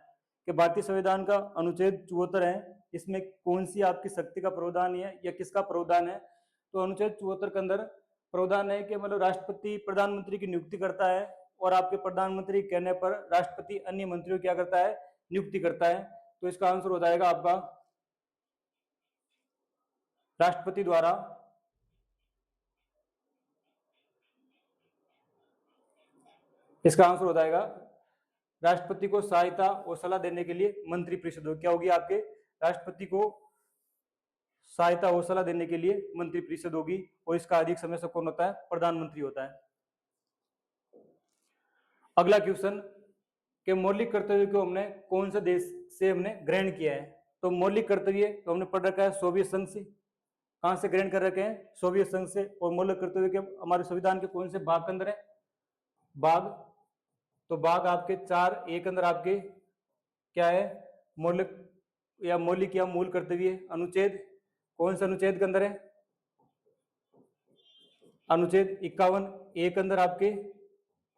कि भारतीय संविधान का अनुच्छेद 74 है, इसमें कौन सी आपकी शक्ति का प्रावधान है या किसका प्रावधान है? तो अनुच्छेद 74 के अंदर प्रावधान है कि मतलब राष्ट्रपति प्रधानमंत्री की नियुक्ति करता है, और आपके प्रधानमंत्री कहने पर राष्ट्रपति अन्य मंत्रियों क्या करता है? नियुक्ति करता है। तो इसका आंसर हो जाएगा आपका राष्ट्रपति द्वारा इसका आंसर हो जाएगा राष्ट्रपति को सहायता और सलाह देने के लिए मंत्रिपरिषद क्या होगी? आपके राष्ट्रपति को सहायता और सलाह देने के लिए मंत्रिपरिषद होगी, और इसका अधिक समय से कौन होता है? प्रधानमंत्री होता है। अगला क्वेश्चन, के मौलिक कर्तव्य को हमने कौन से देश से हमने ग्रहण किया है? तो मौलिक कर्तव्य तो हमने पढ़ रखा है सोवियत संघ से। कहां से ग्रहण कर रखे हैं? सोवियत संघ से। और मौलिक कर्तव्य के हमारे संविधान के कौन से भाग के अंदर है? भाग, तो भाग आपके 4(a) के अंदर आपके क्या है? मौलिक या मूल कर्तव्य। अनुच्छेद, कौन से अनुच्छेद के अंदर है? अनुच्छेद 51(a) के अंदर आपके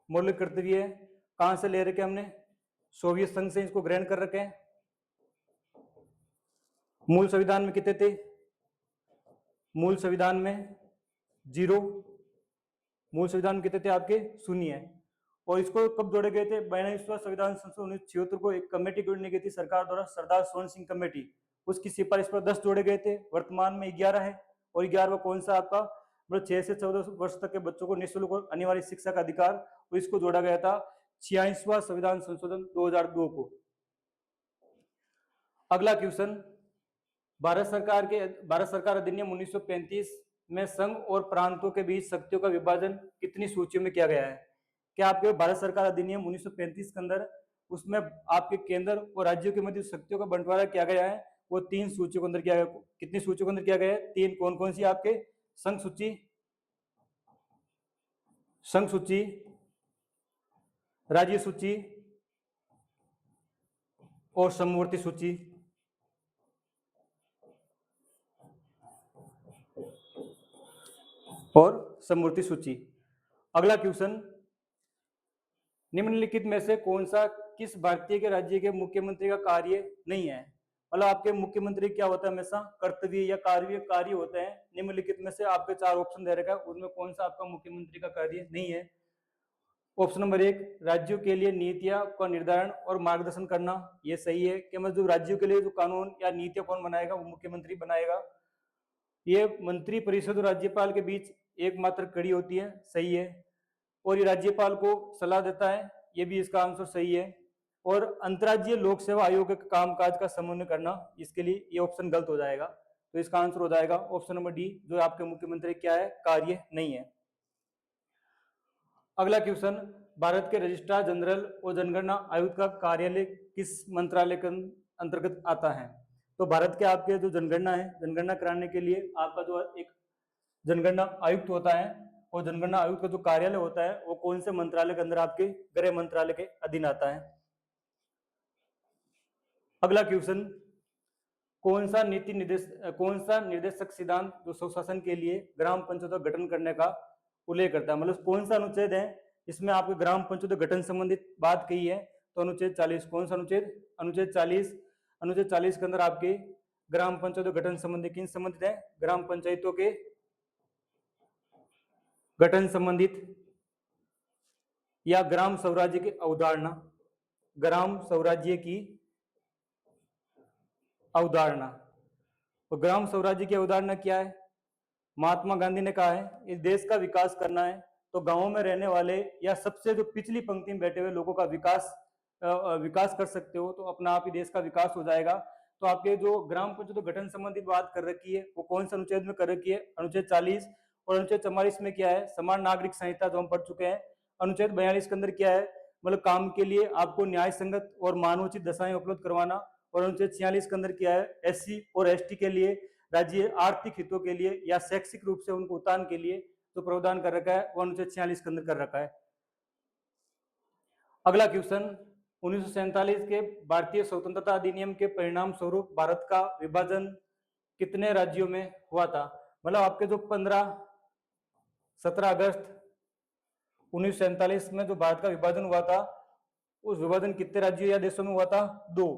मौलिक कर्तव्य है। कहां से ले रखे हमने? सोवियत संघ से इसको ग्रहण कर रखे हैं। मूल संविधान में कितने थे? मूल संविधान में 0। मूल संविधान में कितने थे आपके? 0 है। और इसको कब जोड़े गए थे? 42वां संविधान संशोधन 1976 को एक कमेटी जोड़ने गई थी सरकार द्वारा, सरदार सोहन सिंह कमेटी। उसकी सिफारिश पर 10 जोड़े गए थे, वर्तमान में 11 है। और 11वां कौन सा आपका? मतलब 6 से 14 वर्ष तक के बच्चों को निःशुल्क और अनिवार्य शिक्षा का अधिकार, और इसको जोड़ा गया था 86वां संविधान संशोधन 2002 को। अगला क्वेश्चन, भारत सरकार अधिनियम 1935 में संघ और प्रांतों के बीच शक्तियों का विभाजन कितनी सूचियों में किया गया है? क्या आपके भारत सरकार अधिनियम 1935 के अंदर उसमें आपके केंद्र और राज्यों के मध्य शक्तियों का बंटवारा किया गया है, वो 3 सूचियों के अंदर किया गया। कितनी सूचियों के अंदर किया गया है? 3। कौन कौन सी? आपके संघ सूची, राज्य सूची और समवर्ती सूची। अगला क्वेश्चन, निम्नलिखित में से कौन सा किस भारतीय के राज्य के मुख्यमंत्री का कार्य नहीं है? मतलब आपके मुख्यमंत्री क्या होता है? हमेशा कर्तव्य या कार्य होते हैं। निम्नलिखित में से आपके 4 ऑप्शन दे रखा है, उनमें कौन सा आपका मुख्यमंत्री का कार्य नहीं है? ऑप्शन नंबर 1, राज्यों के लिए नीतियां का निर्धारण और मार्गदर्शन करना। ये सही है कि मतलब राज्यों के लिए जो कानून या नीतियां कौन बनाएगा? वो मुख्यमंत्री बनाएगा। ये मंत्री परिषद और राज्यपाल के बीच एकमात्र कड़ी होती है। सही है। और ये राज्यपाल को सलाह देता है। ये भी इसका आंसर सही है। और अंतर्राज्यीय लोक सेवा आयोग के कामकाज का समन्वय करना, इसके लिए ये ऑप्शन गलत हो जाएगा। तो इसका आंसर हो जाएगा ऑप्शन नंबर डी, जो आपके मुख्यमंत्री क्या है? कार्य नहीं है। अगला क्वेश्चन, भारत के रजिस्ट्रार जनरल और जनगणना आयुक्त का कार्यालय किस मंत्रालय के अंतर्गत आता है? तो भारत के आपके जो जनगणना है, जनगणना कराने के लिए आपका जो एक जनगणना आयुक्त होता है, और जनगणना आयुक्त का जो कार्यालय होता है वो कौन से मंत्रालय के अंदर? आपके गृह मंत्रालय के अधीन आता है। अगला क्वेश्चन, कौन सा निर्देशक सिद्धांत जो सुशासन के लिए ग्राम पंचायत का गठन करने का उल्लेख करता है? मतलब कौन सा अनुच्छेद है इसमें आपके ग्राम पंचायत गठन संबंधित बात कही है? तो अनुच्छेद 40। कौन सा अनुच्छेद? अनुच्छेद 40 अनुच्छेद 40 के अंदर आपके ग्राम पंचायतों गठन संबंधी किन संबंधित है? ग्राम पंचायतों के गठन संबंधित या ग्राम स्वराज्य की अवधारणा, ग्राम स्वराज्य की अवधारणा। तो ग्राम स्वराज्य की अवधारणा क्या है? महात्मा गांधी ने कहा है इस देश का विकास करना है तो गांवों में रहने वाले या सबसे जो पिछली पंक्ति में बैठे हुए लोगों का विकास कर सकते हो तो अपना आप ही देश का विकास हो जाएगा। तो आपके जो ग्राम पंचायत गठन संबंधी बात कर रखी है वो कौन से अनुच्छेद में कर रखी है? अनुच्छेद 40। और अनुच्छेद 44 में क्या है? समान नागरिक संहिता जो हम पढ़ चुके हैं। अनुच्छेद 42 के अंदर क्या है? मतलब काम के लिए आपको न्याय संगत और मानवोचित दशाएं उपलब्ध करवाना। और अनुच्छेद 46 के अंदर क्या है? एससी और एसटी के लिए राज्य आर्थिक हितों के लिए या शैक्षिक रूप से उनको उत्थान के लिए जो प्रावधान कर रखा है वो अनुच्छेद 46 के अंदर कर रखा है। अगला क्वेश्चन, 1947 के भारतीय स्वतंत्रता अधिनियम के परिणाम स्वरूप भारत का विभाजन कितने राज्यों में हुआ था? मतलब आपके जो 17 अगस्त 1947 में जो भारत का विभाजन हुआ था उस विभाजन कितने राज्यों या देशों में हुआ था? 2।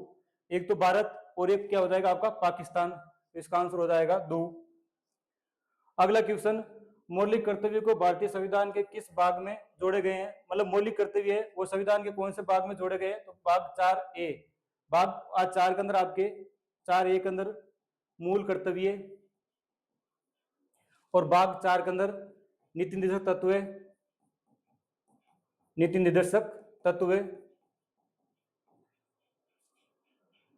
एक तो भारत और एक क्या हो जाएगा आपका? पाकिस्तान। इसका आंसर हो जाएगा 2। अगला क्वेश्चन, मौलिक कर्तव्य को भारतीय संविधान के किस भाग में जोड़े गए हैं? मतलब मौलिक कर्तव्य है वो संविधान के कौन से भाग में जोड़े गए हैं? तो भाग 4A। भाग 4 के अंदर आपके 4A के अंदर मूल कर्तव्य और भाग 4 के अंदर नीति निर्देशक तत्व, नीति निर्देशक तत्व,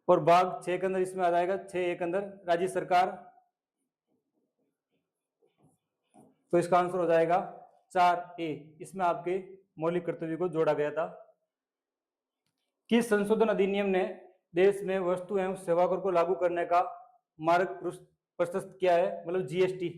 और भाग 6 के अंदर इसमें आ जाएगा 6A के अंदर राज्य सरकार। तो इसका आंसर हो जाएगा 4A। इसमें आपके मौलिक कर्तव्य को जोड़ा गया था। किस संशोधन अधिनियम ने देश में वस्तु एवं सेवा कर को लागू करने का मार्ग प्रशस्त किया है? मतलब जीएसटी।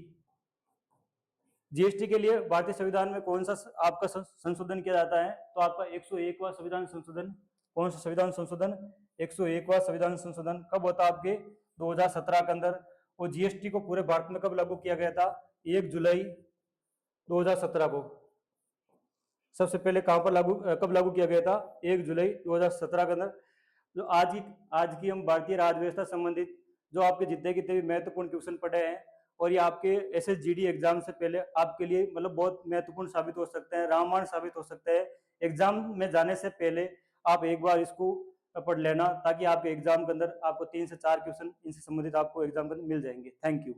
जीएसटी के लिए भारतीय संविधान में कौन सा आपका संशोधन किया जाता है? तो आपका 101वां संविधान संशोधन। कौन सा संविधान संशोधन? 101वां संविधान संशोधन कब होता है आपके? 2017 के अंदर। और जीएसटी को पूरे भारत में कब लागू किया गया था? 1 जुलाई 2017 को। सबसे पहले कहां पर कब लागू किया गया था? 1 जुलाई 2017 के अंदर। जो आज की हम भारतीय राजव्यवस्था संबंधित जो आपके जितने कितने भी महत्वपूर्ण क्वेश्चन पढ़े हैं और ये आपके एसएसजीडी एग्जाम से पहले आपके लिए मतलब बहुत महत्वपूर्ण साबित हो सकते हैं, रामबाण साबित हो सकते हैं। एग्जाम में जाने से पहले आप एक बार इसको पढ़ लेना ताकि आपके एग्जाम के अंदर आपको 3 से 4 क्वेश्चन इनसे संबंधित आपको एग्जाम के अंदर मिल जाएंगे। Thank you.